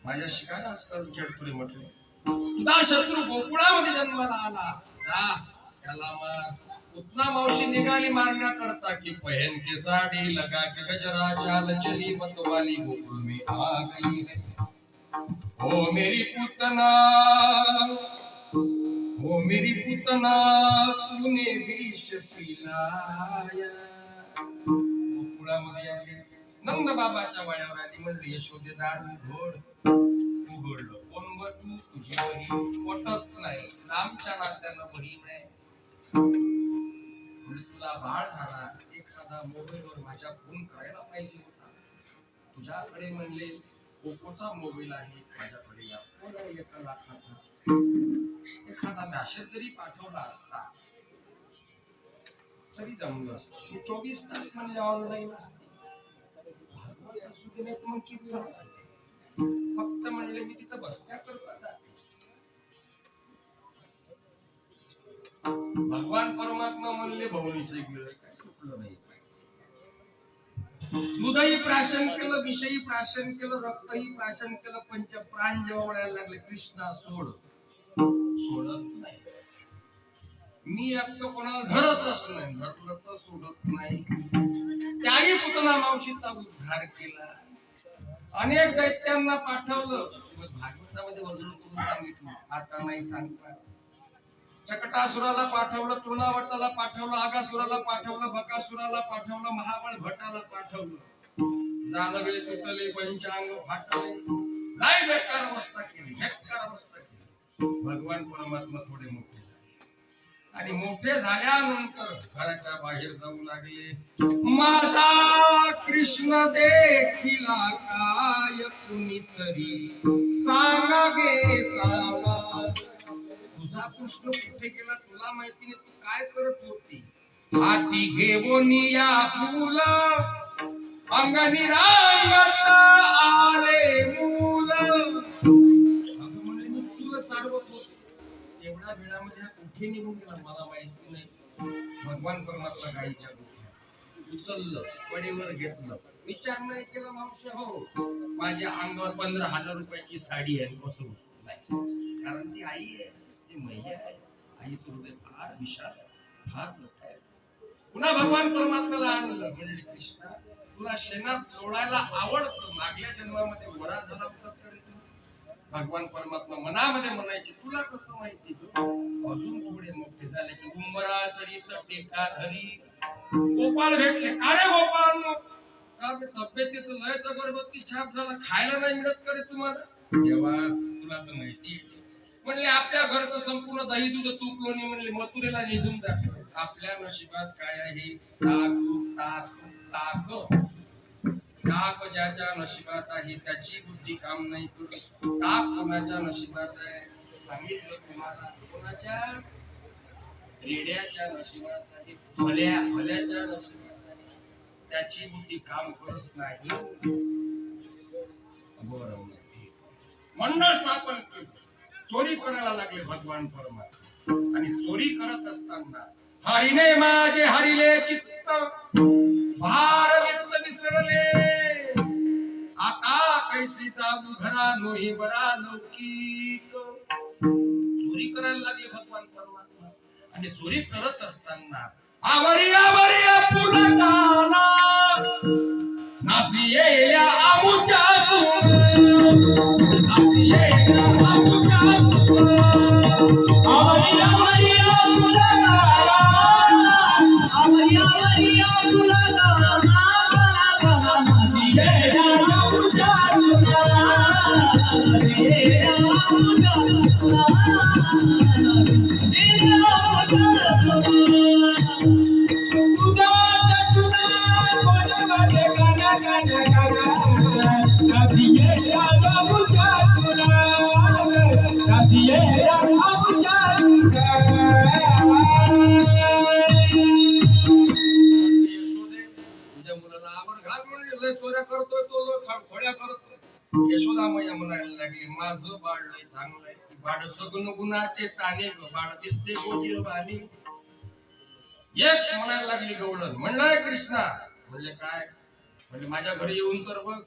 माझ्या शिकारास कर्ज खेळतो रे. म्हटले तुझा शत्रू गोकुळामध्ये जन्माला आला, जा त्याला मार. उतना मावशी निघाली मारण्याकरता की पहन के साड़ी लगा के गजरा चाल चली मतवाली गोकुल में आ गई है. ओ मेरी पूतना, ओ मेरी पूतना तूने विष पिलाया. गोकुळामध्ये आले, नंद बाबाच्या वाड्यावर आली. म्हणली यशोदेदार उघड. उघडलं. कोण व तू? तुझी बहीण. पटत नाही, लांबच्या नात्यानं बहीण आहे. तुला बाळ झाला, एखादा मोबाईलवर माझ्या फोन करायला पाहिजे होता. तुझ्याकडे म्हणले ओप्पोचा मोबाईल आहे, माझ्याकडे या फोन आहे 1 लाखाचा. एखादा मॅसेज जरी पाठवला असता तरी जमलं असतं. 24 तास म्हणजे ऑनलाईन असते. मग किती फक्त म्हणले मी तिथं बसण्याकरता जाते. भगवान परमात्मा म्हणले भवनीचे गिळ काय सुटलं नाही. दूधही प्राशन केलं, विषयी प्राशन केलं, रक्तही प्राशन केलं. पंच प्राण जेव्हा म्हणायला लागले कृष्णा सोड, सोडत नाही. मी एकटं कोणाला धरतच नाही, धरलं तर सोडत नाही. त्याही पुतना मावशीचा उद्धार केला. अनेक दैत्यांना पाठवलं. भागवतामध्ये वर्णन करून सांगितलं, आता नाही सांगणार. चकटासुराला पाठवलं, तृणावटाला पाठवलं, आगासुराला पाठवलं, बकासुराला पाठवलं, महाबळ भटाला पाठवलं. जानवे तुटले, पंचांग फाटले, काय बेकार अवस्था केली, बेकार अवस्था केली. भगवान परमात्मा थोडे मोठे झाले आणि मोठे झाल्यानंतर घराच्या बाहेर जाऊ लागले. माझा कृष्ण देखिला काय कुणीतरी सांगा गे सांगा. तुझा कृष्ण कुठे गेला तुला माहिती नाही, तू काय करत होती. हाती घेऊन या फुल अंगणी रांगत आले मूल. अगं म्हणले मी चूल सारवत होते, तेवढ्या वेळामध्ये हा कुठे निघून गेला मला माहिती नाही. भगवान परमात्मा गाईच्या गोठ्यात उचललं, पडीवर घेतलं. विचार नाही केला मावशी, हो माझ्या अंगावर 15,000 रुपयाची साडी आहे, कसं उचलत नाही. कारण ती आई आहे, मैया आहे. आई हृदय फार विशाल, फार मोठा आहे. पुन्हा भगवान परमात्म्याला आणलं. म्हणले कृष्णा तुला शेणात लोळायला आवडतं, मागल्या जन्मामध्ये वडा झाला होतास का रे तू. भगवान परमात्मा मनामध्ये म्हणायचे तुला कसं माहिती. अजून थोडे मोठे झाले की उंबरा चरित टेका धरी. गोपाळ भेटले. का रे गोपाळ, का तब्येतीत लयच अगरबत्ती छाप झाला, खायला नाही मिळत का रे तुम्हाला. तेव्हा तुला तर माहिती आहे म्हणले आपल्या घरचं संपूर्ण दही दूध तूप लोणी म्हणले मथुरेला निघून जात. आपल्या नशिबात काय आहे, ताक ताक ताक ज्याच्या नशिबात आहे त्याची बुद्धी काम नाही करत. ताक कोणाच्या नशिबात आहे सांगितलं तुम्हाला, कोणाच्या रेड्याच्या नशिबात आहे, भल्याच्या नशिबात आहे, त्याची बुद्धी काम करत नाही. बरं मंडळ स्थापन केलं. चोरी करायला लागले भगवान परमात्मा. आणि चोरी करत असताना हरीने माझे हरिले चित्त, भार वित्त विसरले. आता कैसी जाऊ घरा नोही बरा लौकिक. चोरी करायला लागले भगवान परमात्मा. आणि चोरी करत असताना आवरी आवरी पुलटाना नासी येल्या आमुच्या नासी येल्या आमुच्या आवरी आवरी पुलटाना आवरी आवरी पुलटाना नासी येल्या आमुच्या नासी येल्या आमुच्या यशोदे, तुझ्या मुलाला आवड घाल म्हणले, लय चोऱ्या करतोय तो, लय खोड्या करतोय. यशोदा मैया म्हणायला लागली, माझं बाळ लय चांगलं आहे. बाळ सगुण गुणाचे ताने ग, बाळ दिसते गोजीर बाणी. एक म्हणायला लागली गवळण, म्हणलाय कृष्णा. म्हणले काय? म्हणले माझ्या घरी येऊन तर बघ.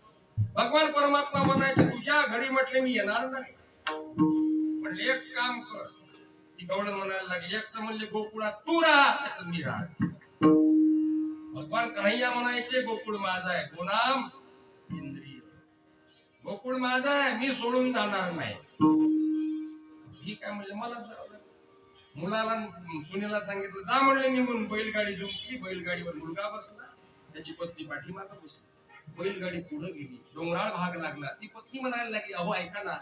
भगवान परमात्मा म्हणायचे तुझ्या घरी. म्हटले मी येणार नाही. म्हणले एक काम कर. ती गवळण म्हणायला लागली, एक तर म्हणले गोकुळात तू राहा, नाही तर मी राहते. भगवान कन्हैया म्हणायचे गोकुळ माझा आहे, गोनाम इंद्रिय. गोकुळ माझा आहे, मी सोडून जाणार नाही. ठीक आहे म्हणले, मला जाऊ दे. मुलाला सुनेला सांगितलं जा म्हणले निघून. बैलगाडी झुंपली, बैलगाडीवर मुलगा बसला, त्याची पत्नी पाठीमागं बसली. बैलगाडी पुढे गेली, डोंगराळ भाग लागला. ती पत्नी म्हणायला लागली, अहो ऐका ना.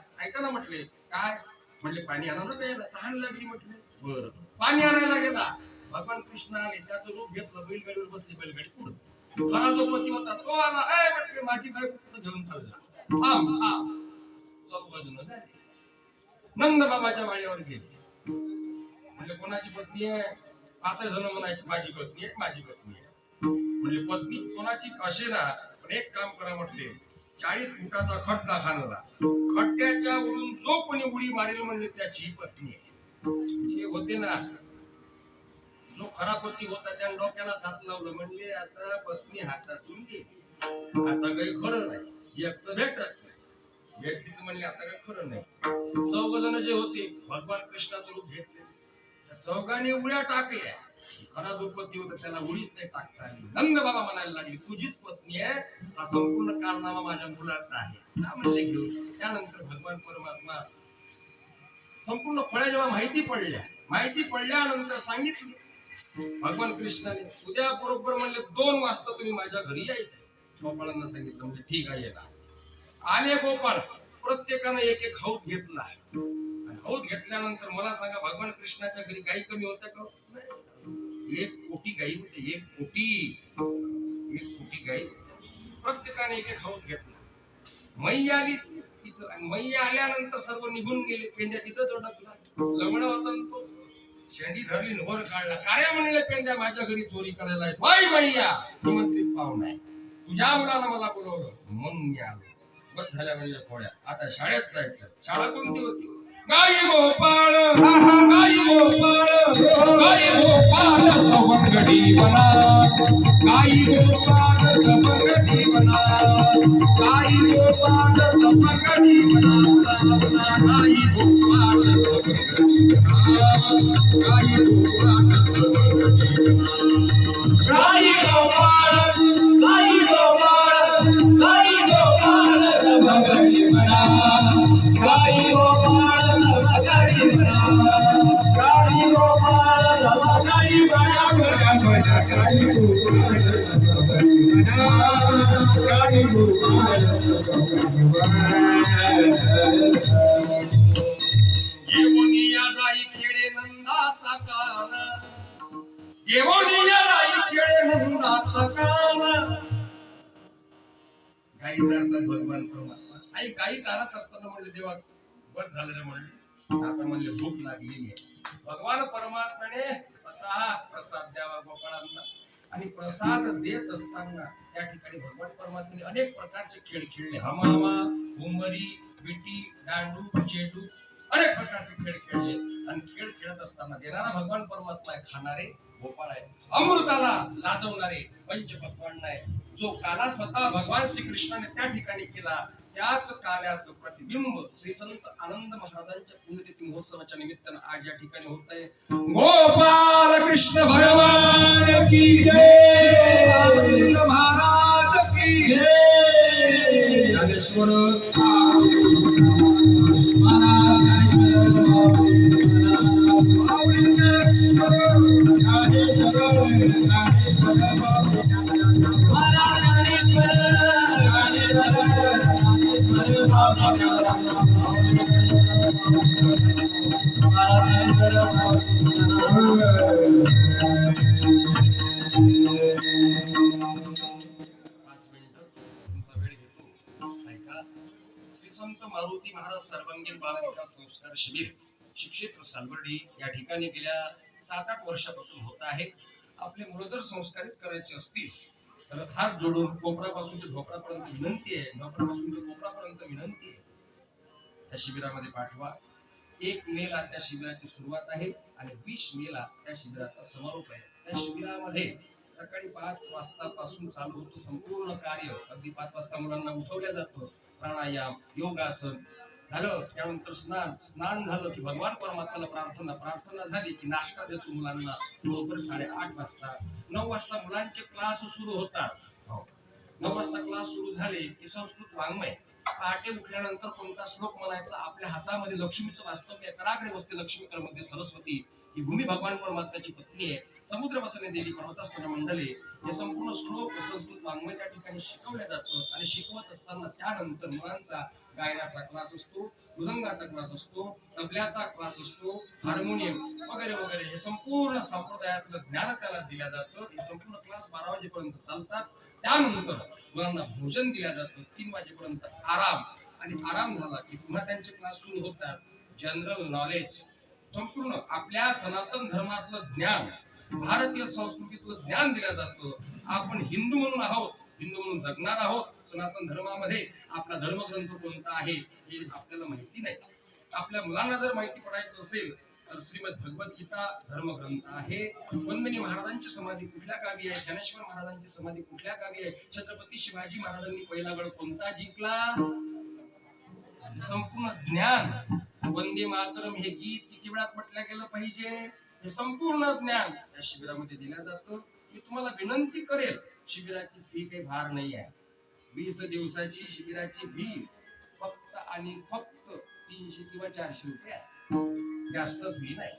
म्हटले काय? म्हणले पाणी आणा ना प्यायला. तहान लागली. म्हटले बरं. पाणी आणायला गेला. भगवान कृष्ण आले, त्याचं रूप घेतलं, बैलगाडीवर बसली. बैलगाडी पुढे. खरा जो पती होता तो आला. म्हटले माझी बायको कुठं घेऊन चालला. थांब. चौघजण झाली. नंद बाबाच्या वाड्यावर गेले. म्हणजे कोणाची पत्नी आहे? 5 जण म्हणायची माझी पत्नी आहे. म्हणजे पत्नी कोणाची असे ना, पण एक काम करा म्हटले, 40 फुटाचा खड्डा खाणला. खड्ड्याच्या वरून जो कोणी उडी मारेल म्हणले त्याची पत्नी आहे. जे होते ना, जो खरा पती होता त्याने डोक्यालाच हात लावलं. म्हणले आता पत्नी हातातून गेली, आता काही खरं नाही. एक तर भेटत म्हणले आता काही खरं नाही. 4 जण जे होते भगवान कृष्णाचं रूप घेतले. चौघांनी उड्या टाकल्या. खरा जो पती होता त्याला उडीच नाही टाकता आली. नंद बाबा म्हणायला लागली तुझीच पत्नी आहे, हा संपूर्ण कारनामा माझ्या मुलाचा आहे. जा म्हणले घेऊन. त्यानंतर भगवान परमात्मा संपूर्ण फळ्या जेव्हा माहिती पडल्यानंतर सांगितली भगवान कृष्णाने, उद्या बरोबर म्हणले 2 वाजता तुम्ही माझ्या घरी यायचं. गोपाळांना सांगितलं. म्हणजे ठीक आहे येणार. आले गोपाळ. प्रत्येकानं एक हौद घेतला. हौद घेतल्यानंतर मला सांगा भगवान कृष्णाच्या घरी गाई कमी होत्या का? 1 कोटी गाई होते. 1 कोटी गाई. प्रत्येकाने एक हौद घेतला. मैया आली तिथं. मैया आल्यानंतर सर्व निघून गेले. पेंद्या तिथंच अडकला. लग्न होता तो शेंडी धरली, वर काढला. काय म्हणले पेंद्या माझ्या घरी चोरी करायला आहे. बाई मैया निमंत्रित पाहुणा आहे, तुझ्या मुलानं मला बोलवलं म्हणून मी आलो. बस झाल्या म्हणजे पोळ्या. आता शाळेत जायचं. शाळा कोणती होती? गाई गोपाळ सवंगडी बना. गाई गोपाळ सवंगडी बना. गाई गोपाळ सवंगडी बना. गाई गोपाळ सवंगडी बना. गाई गोपाळ सवंगडी बना. गाई गोपाळ सवंगडी बना. गाई गोपाळ सवंगडी बना. गाई गोपाळ सवंगडी बना. गाई गोपाळ सवंगडी बना. गाई गोपाळ सवंगडी बना. येऊनिया जाई खेडे नंदाचा काना. येऊनिया जाई खेडे नंदाचा काना. गाई चारचा भगवान परमात्मा. आई गाई चारत असताना म्हणले देवा बस झालं रे. म्हणले आता म्हणले भूक लागलेली आहे. भगवान परमात्म्याने स्वतः प्रसाद द्यावा गोपाळांना. आणि प्रसाद देत असताना त्या ठिकाणी भगवान परमात्म्याने अनेक प्रकारचे खेळ खेळले. हमामा, घुमरी, विटी, दांडू, चेंडू अनेक प्रकारचे खेळ खेळले. आणि खेळ खेळत असताना देणारा भगवान परमात्मा आहे, खाणारे गोपाळ आहे. अमृताला लाजवणारे पंचपक्वान्न आहे. जो काला स्वतः भगवान श्रीकृष्णाने त्या ठिकाणी केला, त्याच काल्याचं प्रतिबिंब श्री संत आनंद महाराजांच्या पुण्यतिथी महोत्सवाच्या निमित्तानं आज या ठिकाणी होत आहे. गोपाल कृष्ण भगवान की जय. आनंद महाराज की जय. ज्ञानेश्वर महाराज पाच मिनिटं तुमचा वेळ घेतो. ऐका. श्री संत मारुती महाराज सर्वांगीण बाल विकास संस्कार शिबिर शिक्षेत्र सालवर्डी या ठिकाणी गेल्या 7-8 वर्षापासून होत आहे. आपले मुलं जर संस्कारित करायचे असतील तर हात जोडून कोपरापासून ते ढोपरापर्यंत विनंती आहे. ढोपरापासून ते कोपरापर्यंत विनंती आहे. त्या शिबिरामध्ये पाठवा. 1 मेला त्या शिबिराची सुरुवात आहे आणि 20 मेला त्या शिबिराचा समारोप आहे. त्या शिबिरामध्ये सकाळी 5 वाजतापासून चालू होतो संपूर्ण कार्य. अगदी 5 वाजता मुलांना उठवल्या जातं. प्राणायाम, योगासन झालं, त्यानंतर स्नान झालं की भगवान परमात्म्याला प्रार्थना झाली की नाश्ता देतो मुलांना. बरोबर 8:30 वाजता 9 वाजता मुलांचे क्लास सुरू होतात. 9 वाजता क्लास सुरू झाले की संस्कृत वाङ्मय. पहाटे उठल्यानंतर कोणता श्लोक म्हणायचा. आपल्या हातामध्ये लक्ष्मीचं वास्तव्य आहे. कराग्रे वसते लक्ष्मी करमध्ये सरस्वती. ही भूमी भगवान परमात्म्याची पत्नी आहे. समुद्र वसने देवी पर्वतस्थान मंडले. हे संपूर्ण श्लोक संस्कृत वाङ्मय त्या ठिकाणी शिकवल्या जातं. आणि शिकवत असताना त्यानंतर मुलांचा गायनाचा क्लास असतो, मृदंगाचा क्लास असतो, तबल्याचा क्लास असतो, हार्मोनियम वगैरे वगैरे. हे संपूर्ण संप्रदायातलं ज्ञान त्याला दिलं जातं. हे संपूर्ण क्लास 12 वाजेपर्यंत चालतात. त्यानंतर मुलांना भोजन दिलं जातं. 3 वाजेपर्यंत आराम. आणि आराम झाला की पुन्हा त्यांचे क्लास सुरू होतात. जनरल नॉलेज, संपूर्ण आपल्या सनातन धर्मातलं ज्ञान, भारतीय संस्कृतीतलं ज्ञान दिलं जातं. आपण हिंदू म्हणून आहोत, हिंदू म्हणून जगणार आहोत. सनातन धर्मामध्ये आपला धर्मग्रंथ कोणता आहे हे आपल्याला माहिती नाही. आपल्या मुलांना जर माहिती पडायचं असेल तर श्रीमद भगवद्गीता धर्मग्रंथ आहे. वंदनीय महाराजांची समाधी कुठल्या गावी आहे, ज्ञानेश्वर महाराजांची समाधी कुठल्या गावी आहे, छत्रपती शिवाजी महाराजांनी पहिला गड कोणता जिंकला, संपूर्ण ज्ञान. वंदे मातरम हे गीत किती वेळात म्हटलं गेलं पाहिजे, हे संपूर्ण ज्ञान या शिबिरामध्ये दिलं जातं. मी तुम्हाला विनंती करेल, शिबिराची फी काही भार नाही आहे. 20 दिवसाची शिबिराची फी फक्त आणि फक्त 300 किंवा 400 रुपये आहे. जास्त फी नाही.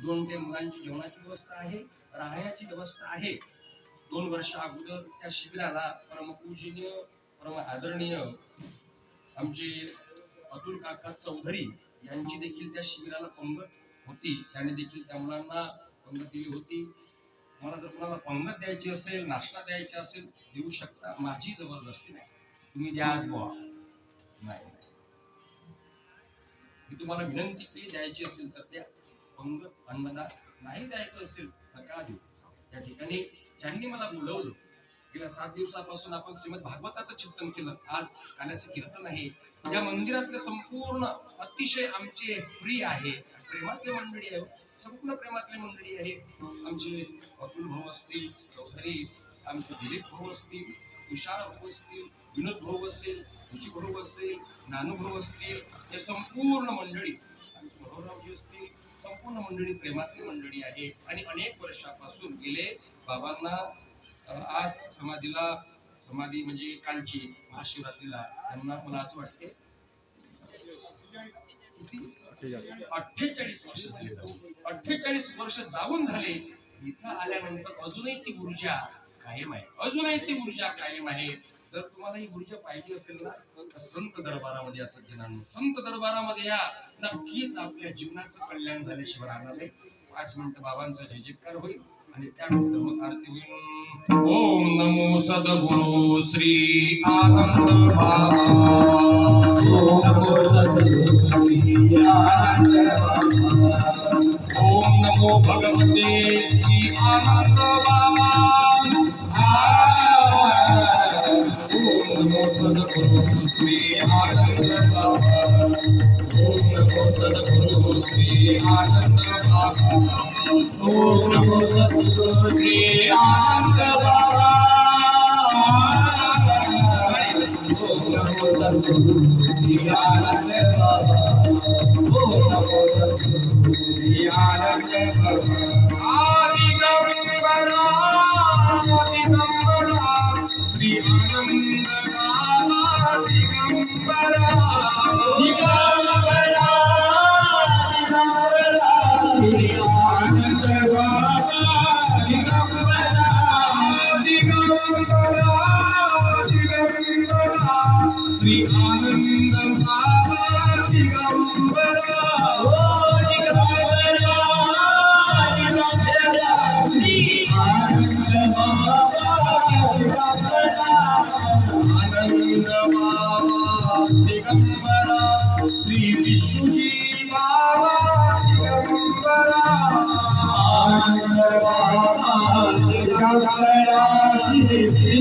2 टाइम मुलांची जेवणाची व्यवस्था आहे, राहण्याची व्यवस्था आहे. 2 वर्ष अगोदर त्या शिबिराला परमपूजनीय परम आदरणीय आमचे अतुल काका चौधरी यांची देखील त्या शिबिराला पंगत होती. त्याने देखील त्या मुलांना पंगत दिली होती. मला जर कोणाला पंगत द्यायची असेल, नाश्ता द्यायचा असेल, देऊ शकता. माझी जबरदस्ती नाही. तुम्ही द्याच बुवा. नाही, मी तुम्हाला विनंती केली, द्यायची असेल तर द्या. पंगत अन्नदान नाही द्यायचं असेल नका देऊ. त्या ठिकाणी ज्यांनी मला बोलवलं, गेल्या 7 दिवसापासून आपण श्रीमद भागवताचं चिंतन केलं. आज काल्याचं कीर्तन आहे. या मंदिरातले संपूर्ण अतिशय आमचे प्रिय आहे, प्रेमातले मंडळी आहे, संपूर्ण प्रेमातले मंडळी आहे. आमचे अतुल भाऊ असतील, चौधरी, आमचे दिलीप भाऊ असतील, विशाल भाऊ असतील, विनोद भाऊ असेल, रुची भाऊ असेल, नानू भाऊ असतील, हे संपूर्ण मंडळी, आमचे भाऊरावजी असतील, संपूर्ण मंडळी प्रेमातली मंडळी आहे. आणि अनेक वर्षापासून गेले बाबांना आज समाधी म्हणजे कालची महाशिवरात्रीला त्यांना मला असं वाटते 48 वर्ष झाले. 48 वर्ष जाऊन झाले. इथं आल्यानंतर अजूनही ती ऊर्जा कायम आहे, अजूनही ती ऊर्जा कायम आहे. जर तुम्हाला ही ऊर्जा पाहिजे असेल ना तर संत दरबारामध्ये असं जणांनो, संत दरबारामध्ये या. नक्कीच आपल्या जीवनाचं कल्याण झाल्याशिवाय राहणार नाही. 5 मिनिटं बाबांचा जय जयकार होईल आणि त्यानंतर मग आरती होईल. ओम नमो सद्गुरु श्री आनंद बाबा. ओम नमो सद्गुरु श्री आनंद बाबा. ओम नमो भगवते श्री आनंद बाबा. ओम नमो सद्गुरु श्री आनंद बाबा. ओम नमो सद्गुरु श्री आनंद बाबा. ओम नमो सद्गुरु श्री आनंद बाबा. ओम नमो सद्गुरु श्री आनंद बाबा. ओम नमो सद्गुरु श्री आनंद बाबा. दिगंबरा दिगंबरा श्री आनंद बाबा. दिगंबरा दिगंबरा श्री आनंद बाबा. दिगंबरा दिगंबरा दिगंबरा श्री आनंद बाबा. दिगंबरा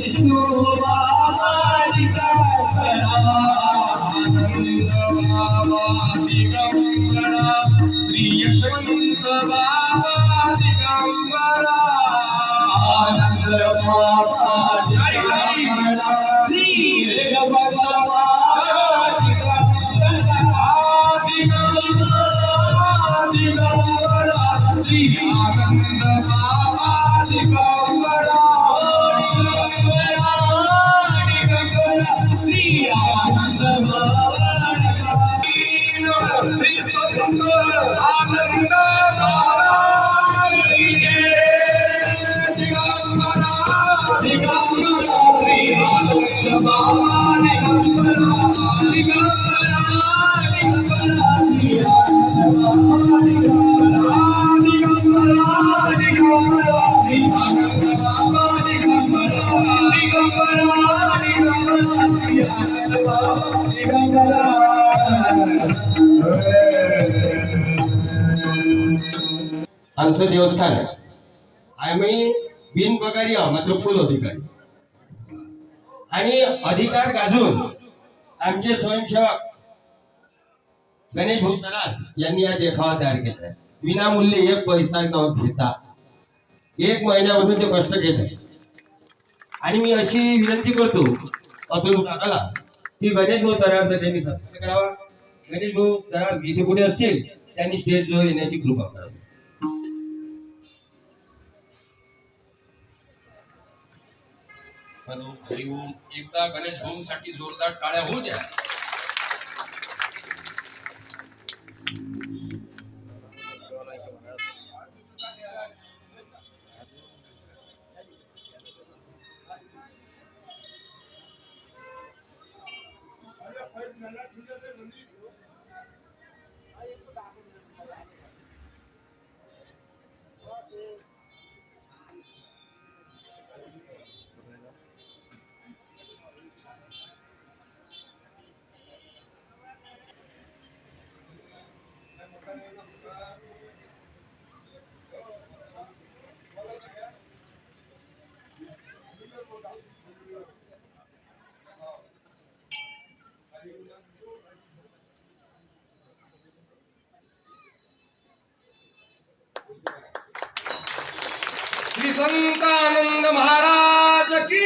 विष्णू बाबा दिगंबरा श्री यशवंत बाबा दिगंबरा आनंद बाबा दिगंबरा श्री यशवंत बाबा दिगंबरा श्री आनंद बाबा दिगंबरा श्री आनंद बाबा श्री स्वतंत्र आनंद महाराज की जय। दिगंबरा दिगंबरा श्री आनंद बाबा दिगंबरा दिगंबरा दिगंबरा श्री आनंद बाबा दिगंबरा दिगंबरा दिगंबरा श्री आनंद बाबा दिगंबरा दिगंबरा दिगंबरा श्री आनंद बाबा दिगंबरा। आमचं देवस्थान आहे. आम्ही बिनपगारी आहोत, मात्र फुल अधिकारी आणि अधिकार गाजून आमचे स्वयंसेवक गणेश भाऊ तरार यांनी हा देखावा तयार केला आहे. विनामूल्य 1 पैसा न घेता 1 महिन्यापासून ते कष्ट घेत आहे. आणि मी अशी विनंती करतो अतुल काकाला की गणेश भाऊ तरारचा त्यांनी सत्कार करावा. गणेश भाऊ तरार इथे कुठे असतील त्यांनी स्टेजवर येण्याची कृपा करावी. हॅलो, हरिओम. एकदा गणेश भाऊंसाठी जोरदार टाळ्या होऊ द्या. श्री संत आनंद महाराज की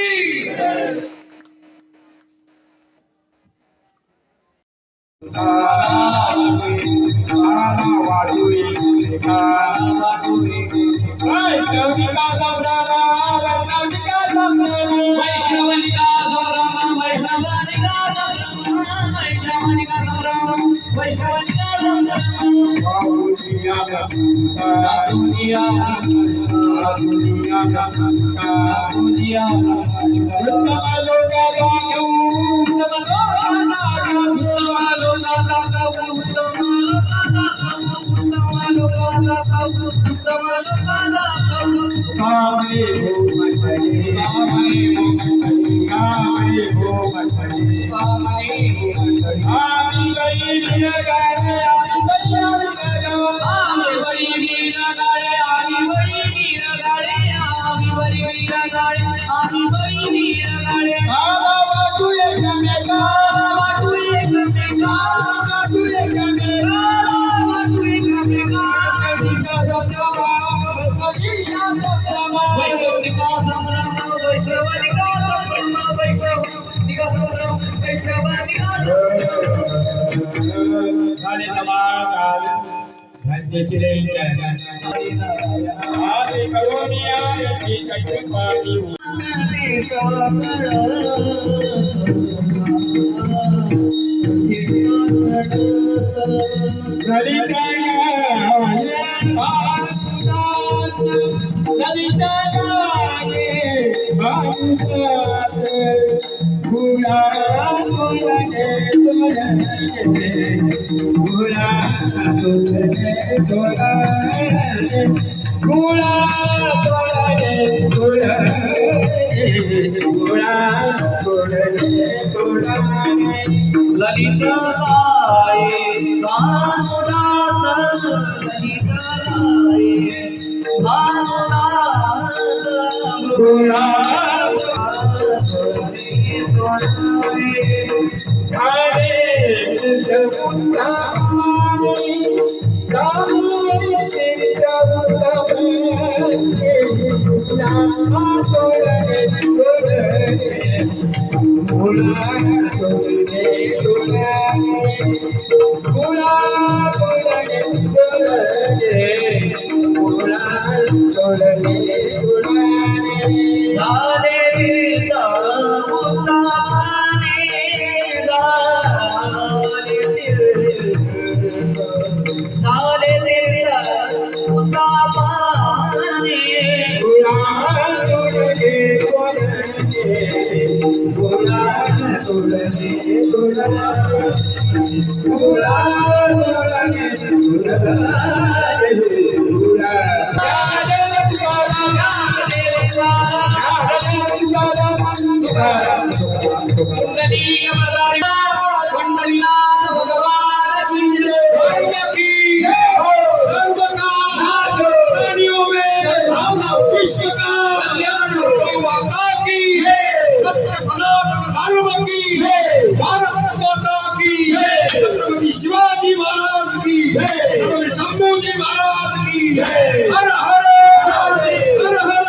ललिता विश्व का माता की सत्य सनातन धर्म की भारत माता की छत्रपति शिवाजी महाराज की छत्रपति शंभूजी महाराज की हर हर हर हर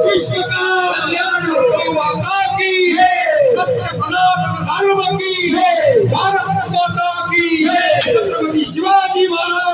विश्व का माता की सत्य सनातन धर्म की भारत माता की छत्रपति शिवाजी महाराज